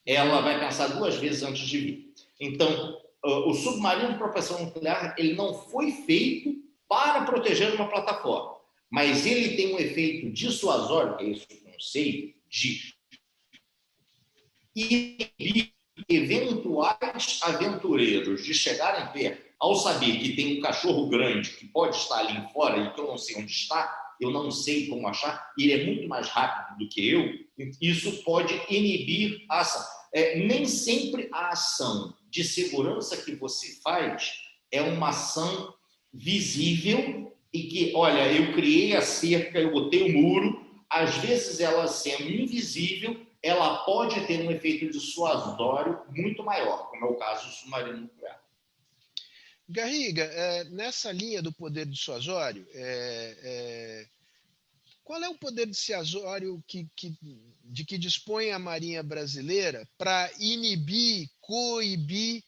ela vai pensar 2 vezes antes de vir. Então, o submarino de propulsão nuclear, ele não foi feito para proteger uma plataforma, mas ele tem um efeito dissuasório, que é esse o conceito, de inibir eventuais aventureiros de chegarem perto, ao saber que tem um cachorro grande que pode estar ali fora e que eu não sei onde está, eu não sei como achar, e ele é muito mais rápido do que eu, isso pode inibir a ação. Nem sempre a ação de segurança que você faz é uma ação visível e que, olha, eu criei a cerca, eu botei o muro, às vezes ela sendo invisível, ela pode ter um efeito dissuasório muito maior, como é o caso do submarino nuclear. Garriga, nessa linha do poder dissuasório, qual é o poder dissuasório de que dispõe a Marinha Brasileira para inibir, coibir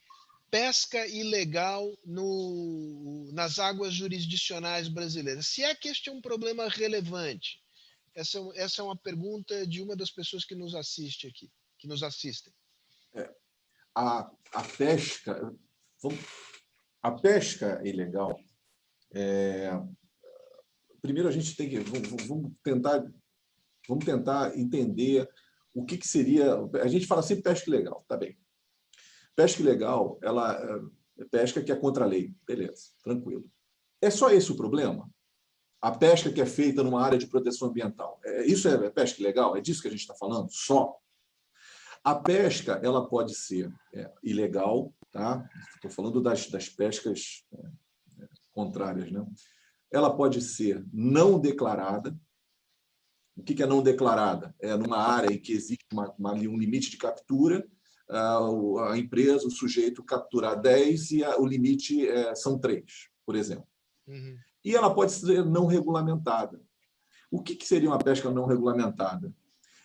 pesca ilegal nas águas jurisdicionais brasileiras? Se é que este é um problema relevante. Essa é uma pergunta de uma das pessoas que nos assiste aqui, que nos assistem. A pesca ilegal, primeiro a gente tem que vamos tentar entender o que seria. A gente fala sempre pesca ilegal, tá bem? Pesca ilegal, ela é pesca que é contra a lei, beleza, tranquilo. É só esse o problema? A pesca que é feita numa área de proteção ambiental, isso é pesca ilegal? É disso que a gente está falando? Só? A pesca, ela pode ser ilegal, tá? Estou falando das pescas contrárias, né? Ela pode ser não declarada. O que é não declarada? É numa área em que existe um limite de captura, a empresa, o sujeito capturar 10 e o limite são 3, por exemplo. Uhum. E ela pode ser não regulamentada. O que seria uma pesca não regulamentada?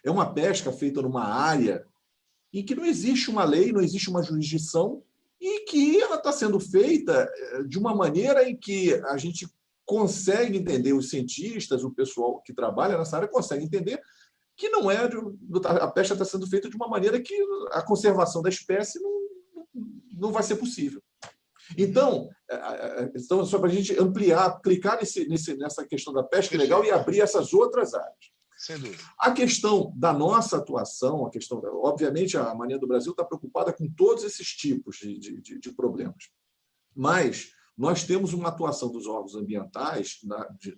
É uma pesca feita numa área em que não existe uma lei, não existe uma jurisdição e que ela está sendo feita de uma maneira em que a gente consegue entender, os cientistas, o pessoal que trabalha nessa área consegue entender que não é a pesca está sendo feita de uma maneira que a conservação da espécie não vai ser possível. Então só para a gente ampliar, clicar nessa questão da pesca ilegal e abrir essas outras áreas. Sem dúvida. A questão da nossa atuação, obviamente, a Marinha do Brasil está preocupada com todos esses tipos de problemas. Mas nós temos uma atuação dos órgãos ambientais,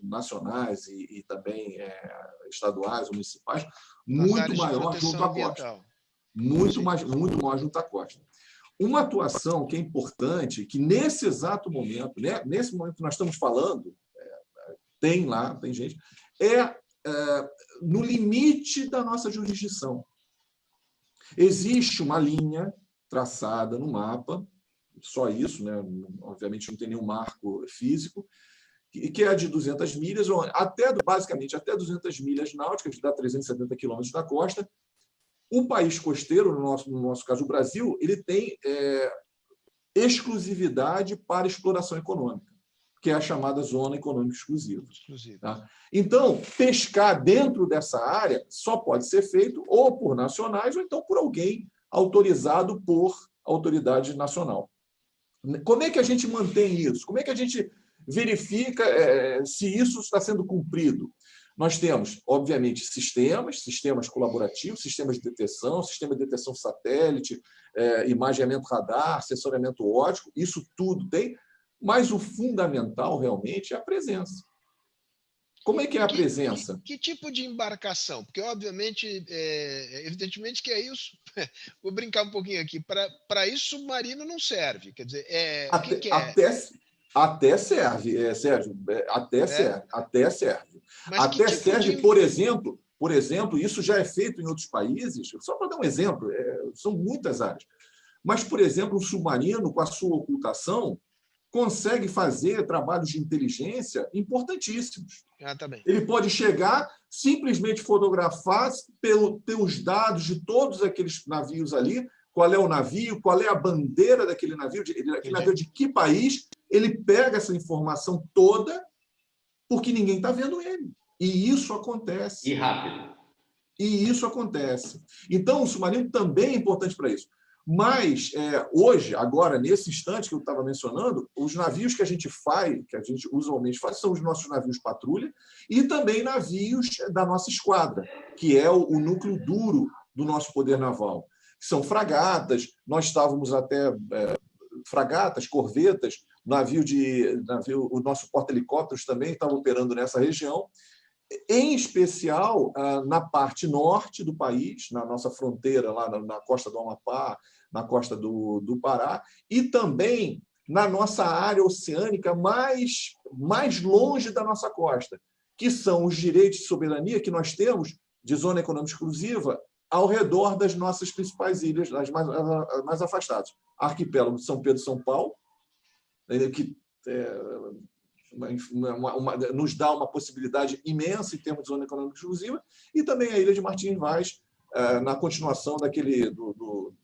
nacionais e também estaduais, municipais, muito maior junto à costa. Muito maior junto à costa. Uma atuação que é importante, que nesse exato momento, né, nesse momento que nós estamos falando, tem gente, no limite da nossa jurisdição. Existe uma linha traçada no mapa, só isso, né? Obviamente não tem nenhum marco físico, que é de 200 milhas, basicamente até 200 milhas náuticas, que dá 370 quilômetros da costa. O país costeiro, no nosso caso o Brasil, ele tem exclusividade para exploração econômica, que é a chamada Zona Econômica Exclusiva. Tá? Então, pescar dentro dessa área só pode ser feito ou por nacionais ou então por alguém autorizado por autoridade nacional. Como é que a gente mantém isso? Como é que a gente verifica se isso está sendo cumprido? Nós temos, obviamente, sistemas colaborativos, sistemas de detecção, sistema de detecção satélite, imageamento radar, sensoriamento óptico, isso tudo tem, mas o fundamental realmente é a presença. Como é que é a presença? Que tipo de embarcação? Porque, obviamente, evidentemente que é isso. Vou brincar um pouquinho aqui. Para isso, submarino não serve. Quer dizer, até serve, Sérgio. Até serve. Mas até serve, por exemplo, isso já é feito em outros países. Só para dar um exemplo, são muitas áreas. Mas, por exemplo, um submarino, com a sua ocultação, consegue fazer trabalhos de inteligência importantíssimos. Tá bem. Ele pode chegar, simplesmente fotografar ter os dados de todos aqueles navios ali, qual é o navio, qual é a bandeira daquele navio, aquele navio de que país. Ele pega essa informação toda porque ninguém está vendo ele. E isso acontece. E rápido. E isso acontece. Então, o submarino também é importante para isso. Mas, hoje, agora, nesse instante que eu estava mencionando, os navios que a gente usualmente faz, são os nossos navios patrulha e também navios da nossa esquadra, que é o núcleo duro do nosso poder naval. São fragatas, nós estávamos até fragatas, corvetas, o nosso porta-helicópteros também estava operando nessa região, em especial na parte norte do país, na nossa fronteira, lá na costa do Amapá, na costa do Pará, e também na nossa área oceânica mais longe da nossa costa, que são os direitos de soberania que nós temos de zona econômica exclusiva ao redor das nossas principais ilhas, as mais afastadas. Arquipélago de São Pedro e São Paulo, que nos dá uma possibilidade imensa em termos de zona econômica exclusiva, e também a ilha de Martins Vaz, na continuação do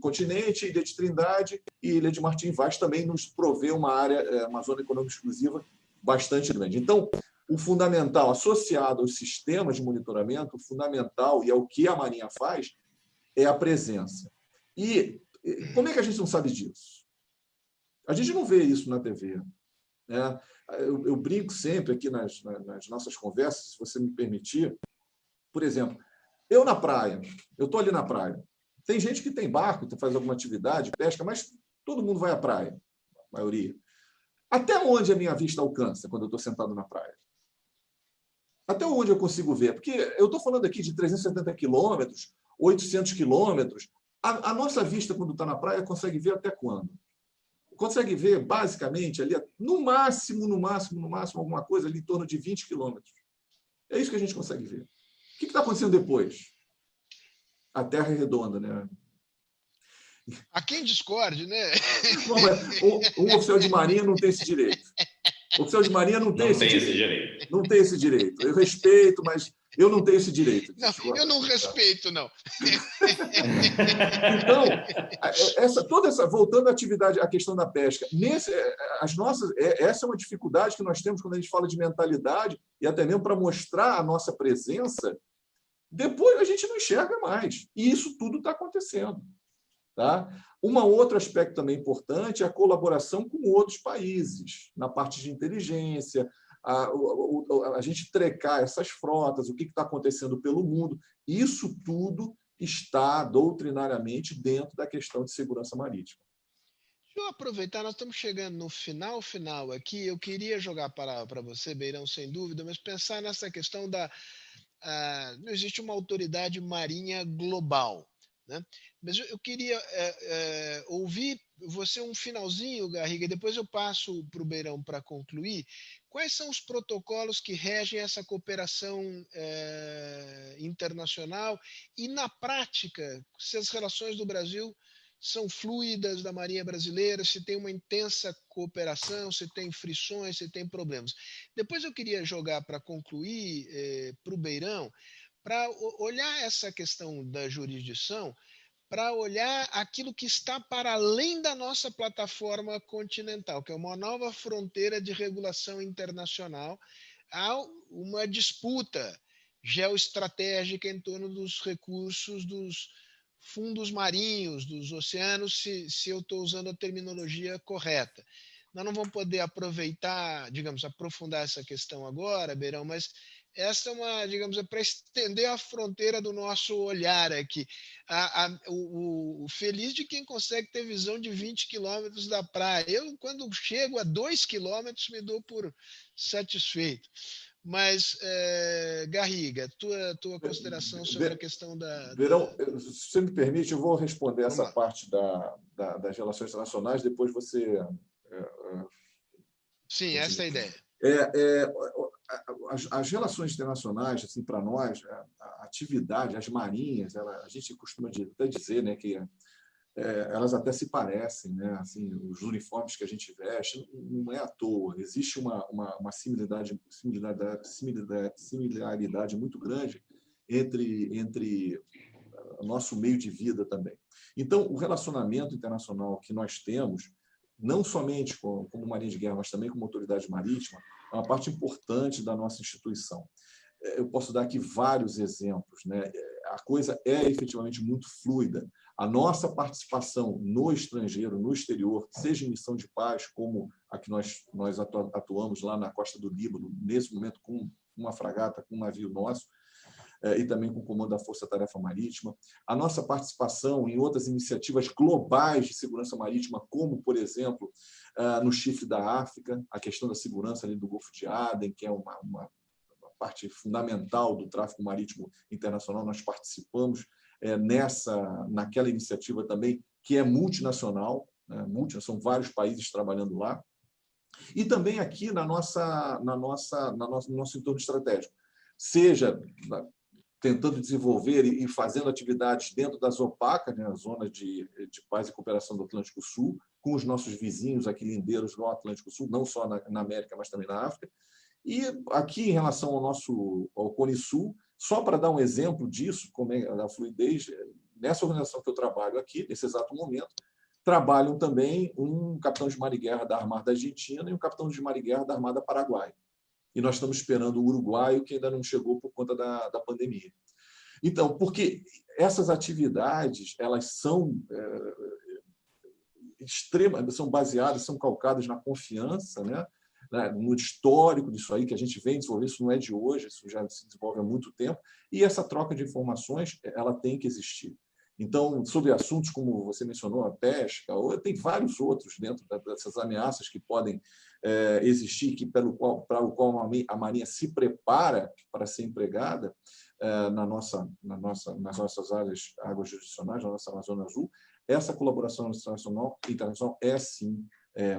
continente, Ilha de Trindade e Ilha de Martins Vaz também nos provê uma zona econômica exclusiva bastante grande. Então, o fundamental, associado aos sistemas de monitoramento, o fundamental, e é o que a Marinha faz, é a presença. E como é que a gente não sabe disso? A gente não vê isso na TV. Né? Eu brinco sempre aqui nas nossas conversas, se você me permitir. Por exemplo, eu na praia, eu estou ali na praia. Tem gente que tem barco, faz alguma atividade, pesca, mas todo mundo vai à praia, a maioria. Até onde a minha vista alcança quando eu estou sentado na praia? Até onde eu consigo ver? Porque eu estou falando aqui de 370 quilômetros, 800 quilômetros. A nossa vista, quando está na praia, consegue ver até quando? Consegue ver, basicamente, ali, no máximo, alguma coisa ali em torno de 20 quilômetros. É isso que a gente consegue ver. O que está acontecendo depois? A Terra é redonda, né? Há quem discorde, né? Um oficial de marinha não tem esse direito. O oficial de marinha não tem esse direito. Não tem esse direito. Eu respeito, mas eu não tenho esse direito. Não, eu não respeito, não. Então, voltando à atividade, à questão da pesca, essa é uma dificuldade que nós temos quando a gente fala de mentalidade e até mesmo para mostrar a nossa presença. Depois a gente não enxerga mais. E isso tudo está acontecendo. Tá? Um outro aspecto também importante é a colaboração com outros países, na parte de inteligência, a gente trecar essas frotas, o que está acontecendo pelo mundo. Isso tudo está doutrinariamente dentro da questão de segurança marítima. Deixa eu aproveitar, nós estamos chegando no final aqui. Eu queria jogar para você, Beirão, sem dúvida, mas pensar nessa questão não existe uma autoridade marinha global, né? Mas eu queria ouvir você um finalzinho, Garriga, e depois eu passo para o Beirão para concluir. Quais são os protocolos que regem essa cooperação internacional e, na prática, se as relações do Brasil são fluidas da Marinha Brasileira, se tem uma intensa cooperação, se tem frições, se tem problemas. Depois eu queria jogar para concluir para o Beirão, para olhar essa questão da jurisdição, para olhar aquilo que está para além da nossa plataforma continental, que é uma nova fronteira de regulação internacional. Há uma disputa geoestratégica em torno dos recursos dos fundos marinhos, dos oceanos, se eu estou usando a terminologia correta. Nós não vamos poder aproveitar, aprofundar essa questão agora, Beirão, mas essa é para estender a fronteira do nosso olhar aqui. O feliz de quem consegue ter visão de 20 quilômetros da praia. Eu, quando chego a 2 quilômetros, me dou por satisfeito. Mas, Garriga, tua consideração sobre a questão da... Beirão, se você me permite, eu vou responder essa parte das relações internacionais, depois você... Sim, essa é a ideia. As relações internacionais, assim, para nós, a atividade, as marinhas, a gente costuma até dizer, né, que elas até se parecem, né? Assim, os uniformes que a gente veste não é à toa. Existe uma similaridade muito grande entre o nosso meio de vida também. Então, o relacionamento internacional que nós temos, não somente como Marinha de Guerra, mas também como autoridade marítima, é uma parte importante da nossa instituição. Eu posso dar aqui vários exemplos, né? A coisa é efetivamente muito fluida. A nossa participação no estrangeiro, no exterior, seja em missão de paz, como a que nós atuamos lá na costa do Líbano, nesse momento com uma fragata, com um navio nosso, e também com o comando da Força Tarefa Marítima. A nossa participação em outras iniciativas globais de segurança marítima, como, por exemplo, no Chifre da África, a questão da segurança ali do Golfo de Aden, que é uma parte fundamental do tráfego marítimo internacional. Nós participamos naquela iniciativa também, que é multinacional, né? São vários países trabalhando lá. E também aqui no nosso entorno estratégico, seja tentando desenvolver e fazendo atividades dentro da ZOPACA, né, a Zona de Paz e Cooperação do Atlântico Sul, com os nossos vizinhos aqui lindeiros no Atlântico Sul, não só na América, mas também na África. E aqui, em relação ao Cone Sul, só para dar um exemplo disso, como é a fluidez, nessa organização que eu trabalho aqui, nesse exato momento, trabalham também um capitão de mar e guerra da Armada Argentina e um capitão de mar e guerra da Armada Paraguaia. E nós estamos esperando o uruguaio, que ainda não chegou por conta da pandemia. Então, porque essas atividades, elas são são baseadas, são calcadas na confiança, né? No histórico disso aí, que a gente vem desenvolver, isso não é de hoje, isso já se desenvolve há muito tempo, e essa troca de informações, ela tem que existir. Então, sobre assuntos como você mencionou, a pesca, ou tem vários outros dentro dessas ameaças que podem existir, para o qual a Marinha se prepara para ser empregada nas nossas águas jurisdicionais, na nossa Amazônia Azul. Essa colaboração internacional é, sim,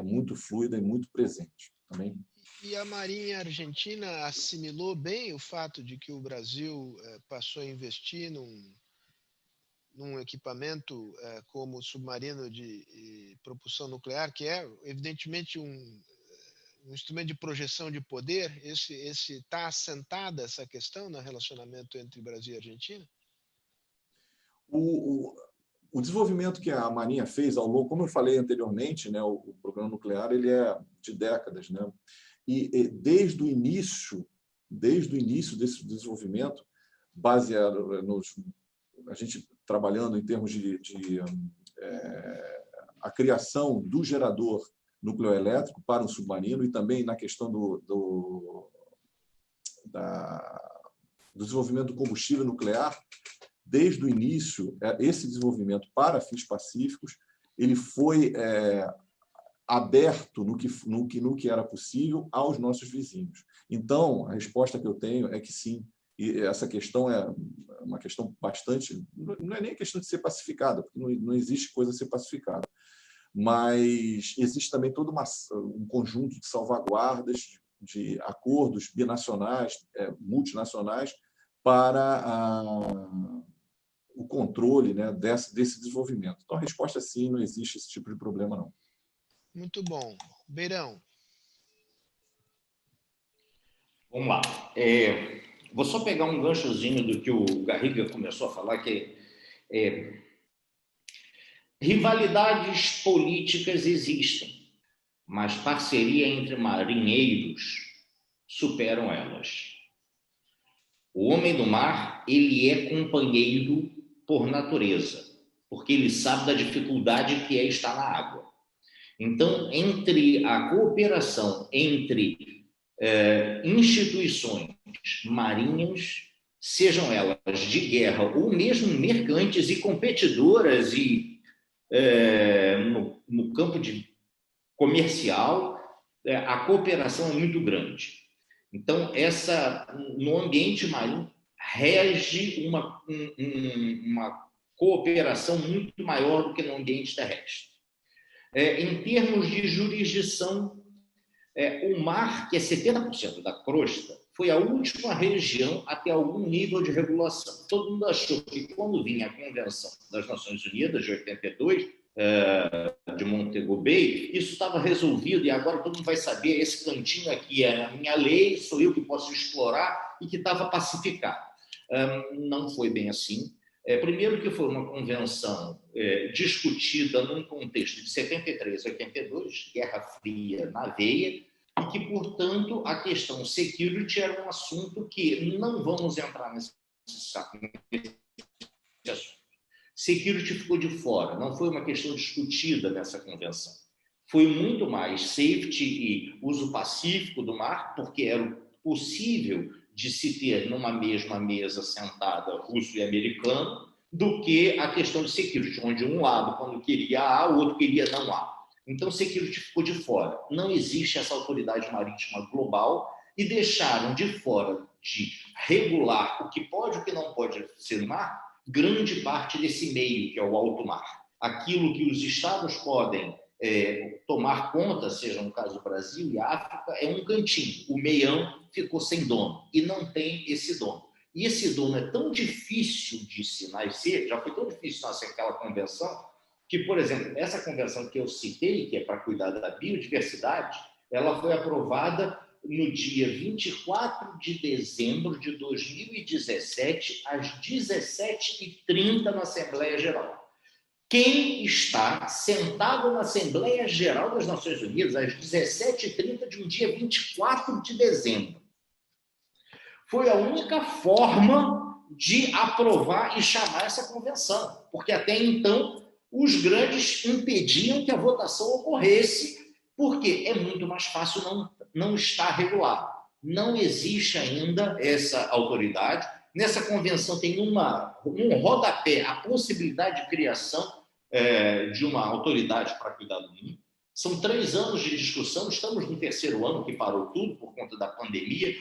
muito fluida e muito presente. Também. E a Marinha Argentina assimilou bem o fato de que o Brasil passou a investir num equipamento como o submarino de propulsão nuclear, que é, evidentemente, um instrumento de projeção de poder. Está assentada essa questão no relacionamento entre Brasil e Argentina? O desenvolvimento que a Marinha fez ao longo, como eu falei anteriormente, né, o programa nuclear ele é de décadas, né? E desde o início desse desenvolvimento, baseado a gente trabalhando em termos de a criação do gerador nucleoelétrico para um submarino e também na questão do desenvolvimento do combustível nuclear. Desde o início, esse desenvolvimento para fins pacíficos ele foi aberto no que era possível aos nossos vizinhos. Então, a resposta que eu tenho é que sim, e essa questão é uma questão bastante... Não é nem questão de ser pacificada, porque não existe coisa a ser pacificada, mas existe também todo um conjunto de salvaguardas, de acordos binacionais, multinacionais, para o controle, né, desse desenvolvimento. Então, a resposta é sim, não existe esse tipo de problema, não. Muito bom. Beirão. Vamos lá. Vou só pegar um ganchozinho do que o Garriga começou a falar, que rivalidades políticas existem, mas parceria entre marinheiros superam elas. O homem do mar, ele é companheiro por natureza, porque ele sabe da dificuldade que é estar na água. Então, entre a cooperação entre instituições marinhas, sejam elas de guerra ou mesmo mercantes e competidoras e no campo comercial, a cooperação é muito grande. Então, no ambiente marinho rege uma cooperação muito maior do que no ambiente terrestre. Em termos de jurisdição, o mar, que é 70% da crosta, foi a última região a ter algum nível de regulação. Todo mundo achou que quando vinha a Convenção das Nações Unidas de 82, de Montego Bay, isso estava resolvido e agora todo mundo vai saber, esse cantinho aqui é a minha lei, sou eu que posso explorar, e que estava pacificado. Não foi bem assim. Primeiro que foi uma convenção discutida num contexto de 73 a 82, Guerra Fria na veia, e que, portanto, a questão security era um assunto que não vamos entrar nesse assunto. Security ficou de fora, não foi uma questão discutida nessa convenção. Foi muito mais safety e uso pacífico do mar, porque era possível de se ter numa mesma mesa sentada russo e americano, do que a questão de security, onde um lado, quando queria A, o outro queria não A. Então, security ficou de fora. Não existe essa autoridade marítima global e deixaram de fora de regular o que pode e o que não pode ser no mar, grande parte desse meio, que é o alto mar. Aquilo que os estados podem tomar conta, seja no caso do Brasil e África, é um cantinho. O meião ficou sem dono e não tem esse dono. E esse dono é tão difícil de se nascer, já foi tão difícil nascer aquela convenção, que, por exemplo, essa convenção que eu citei, que é para cuidar da biodiversidade, ela foi aprovada no dia 24 de dezembro de 2017, às 17h30, na Assembleia Geral. Quem está sentado na Assembleia Geral das Nações Unidas, às 17h30 de um dia 24 de dezembro? Foi a única forma de aprovar e chamar essa convenção, porque até então os grandes impediam que a votação ocorresse, porque é muito mais fácil não estar regulado. Não existe ainda essa autoridade. Nessa convenção tem um rodapé, a possibilidade de criação de uma autoridade para cuidar do mundo. São 3 anos de discussão, estamos no 3º ano, que parou tudo por conta da pandemia.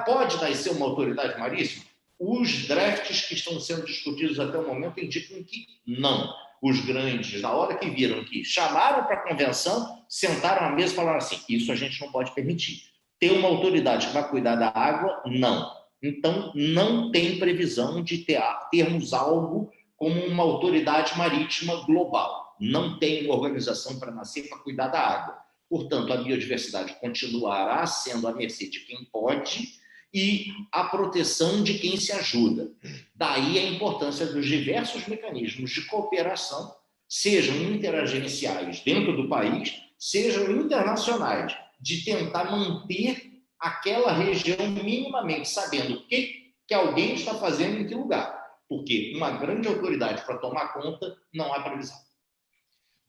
Pode nascer uma autoridade marítima? Os drafts que estão sendo discutidos até o momento indicam que não. Os grandes, na hora que viram que chamaram para a convenção, sentaram à mesa e falaram assim, isso a gente não pode permitir. Ter uma autoridade que vai cuidar da água, não. Então, não tem previsão de termos algo como uma autoridade marítima global. Não tem organização para nascer para cuidar da água. Portanto, a biodiversidade continuará sendo à mercê de quem pode e a proteção de quem se ajuda. Daí a importância dos diversos mecanismos de cooperação, sejam interagenciais dentro do país, sejam internacionais, de tentar manter aquela região minimamente sabendo o que alguém está fazendo em que lugar. Porque uma grande autoridade para tomar conta não há previsão.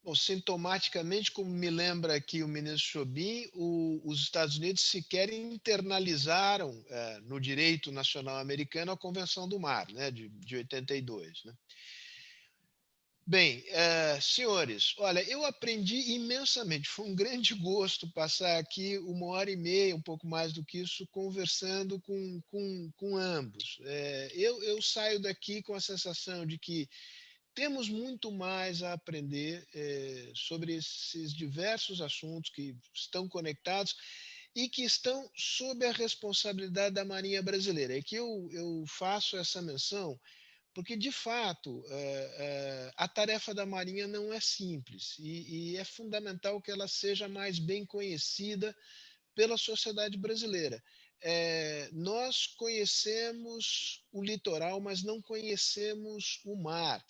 Bom, sintomaticamente, como me lembra aqui o ministro Jobim, os Estados Unidos sequer internalizaram no direito nacional americano a Convenção do Mar, né, de 82. Né? Bem, senhores, olha, eu aprendi imensamente. Foi um grande gosto passar aqui 1h30, um pouco mais do que isso, conversando com ambos. Eu saio daqui com a sensação de que temos muito mais a aprender sobre esses diversos assuntos que estão conectados e que estão sob a responsabilidade da Marinha Brasileira. É que eu faço essa menção porque, de fato, a tarefa da Marinha não é simples e é fundamental que ela seja mais bem conhecida pela sociedade brasileira. Nós conhecemos o litoral, mas não conhecemos o mar.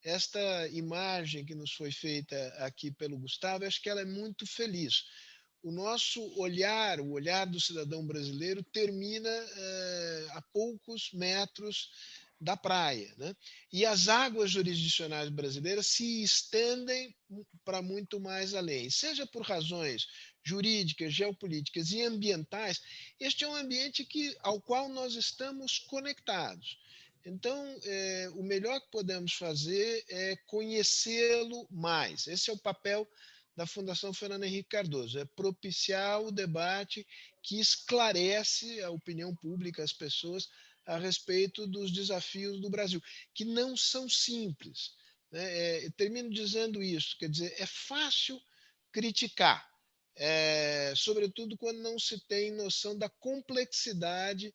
Esta imagem que nos foi feita aqui pelo Gustavo, acho que ela é muito feliz. O nosso olhar, o olhar do cidadão brasileiro, termina a poucos metros da praia, né? E as águas jurisdicionais brasileiras se estendem para muito mais além, seja por razões jurídicas, geopolíticas e ambientais. Este é um ambiente ao qual nós estamos conectados. Então, o melhor que podemos fazer é conhecê-lo mais. Esse é o papel da Fundação Fernando Henrique Cardoso, é propiciar o debate que esclarece a opinião pública, as pessoas, a respeito dos desafios do Brasil, que não são simples. Né? Termino dizendo isso, quer dizer, é fácil criticar, sobretudo quando não se tem noção da complexidade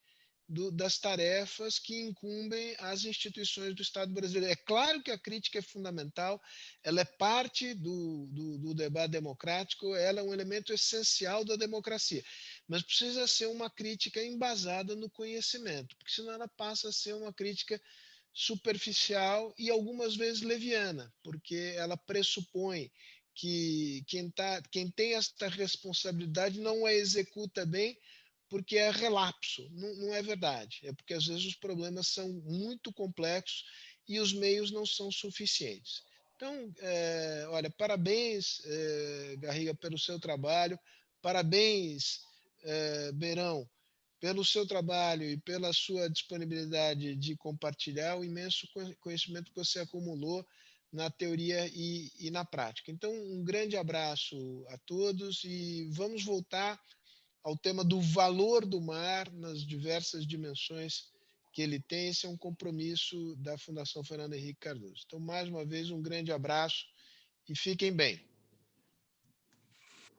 das tarefas que incumbem às instituições do Estado brasileiro. É claro que a crítica é fundamental, ela é parte do debate democrático, ela é um elemento essencial da democracia, mas precisa ser uma crítica embasada no conhecimento, porque senão ela passa a ser uma crítica superficial e algumas vezes leviana, porque ela pressupõe que quem tem esta responsabilidade não a executa bem porque é relapso. Não é verdade. É porque às vezes os problemas são muito complexos e os meios não são suficientes. Então, olha, parabéns, Garriga, pelo seu trabalho, parabéns, Beirão, pelo seu trabalho e pela sua disponibilidade de compartilhar o imenso conhecimento que você acumulou na teoria e na prática. Então, um grande abraço a todos e vamos voltar ao tema do valor do mar nas diversas dimensões que ele tem. Esse é um compromisso da Fundação Fernando Henrique Cardoso. Então, mais uma vez, um grande abraço e fiquem bem.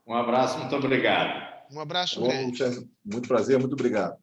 Um abraço, muito obrigado. Um abraço grande. Muito prazer, muito obrigado.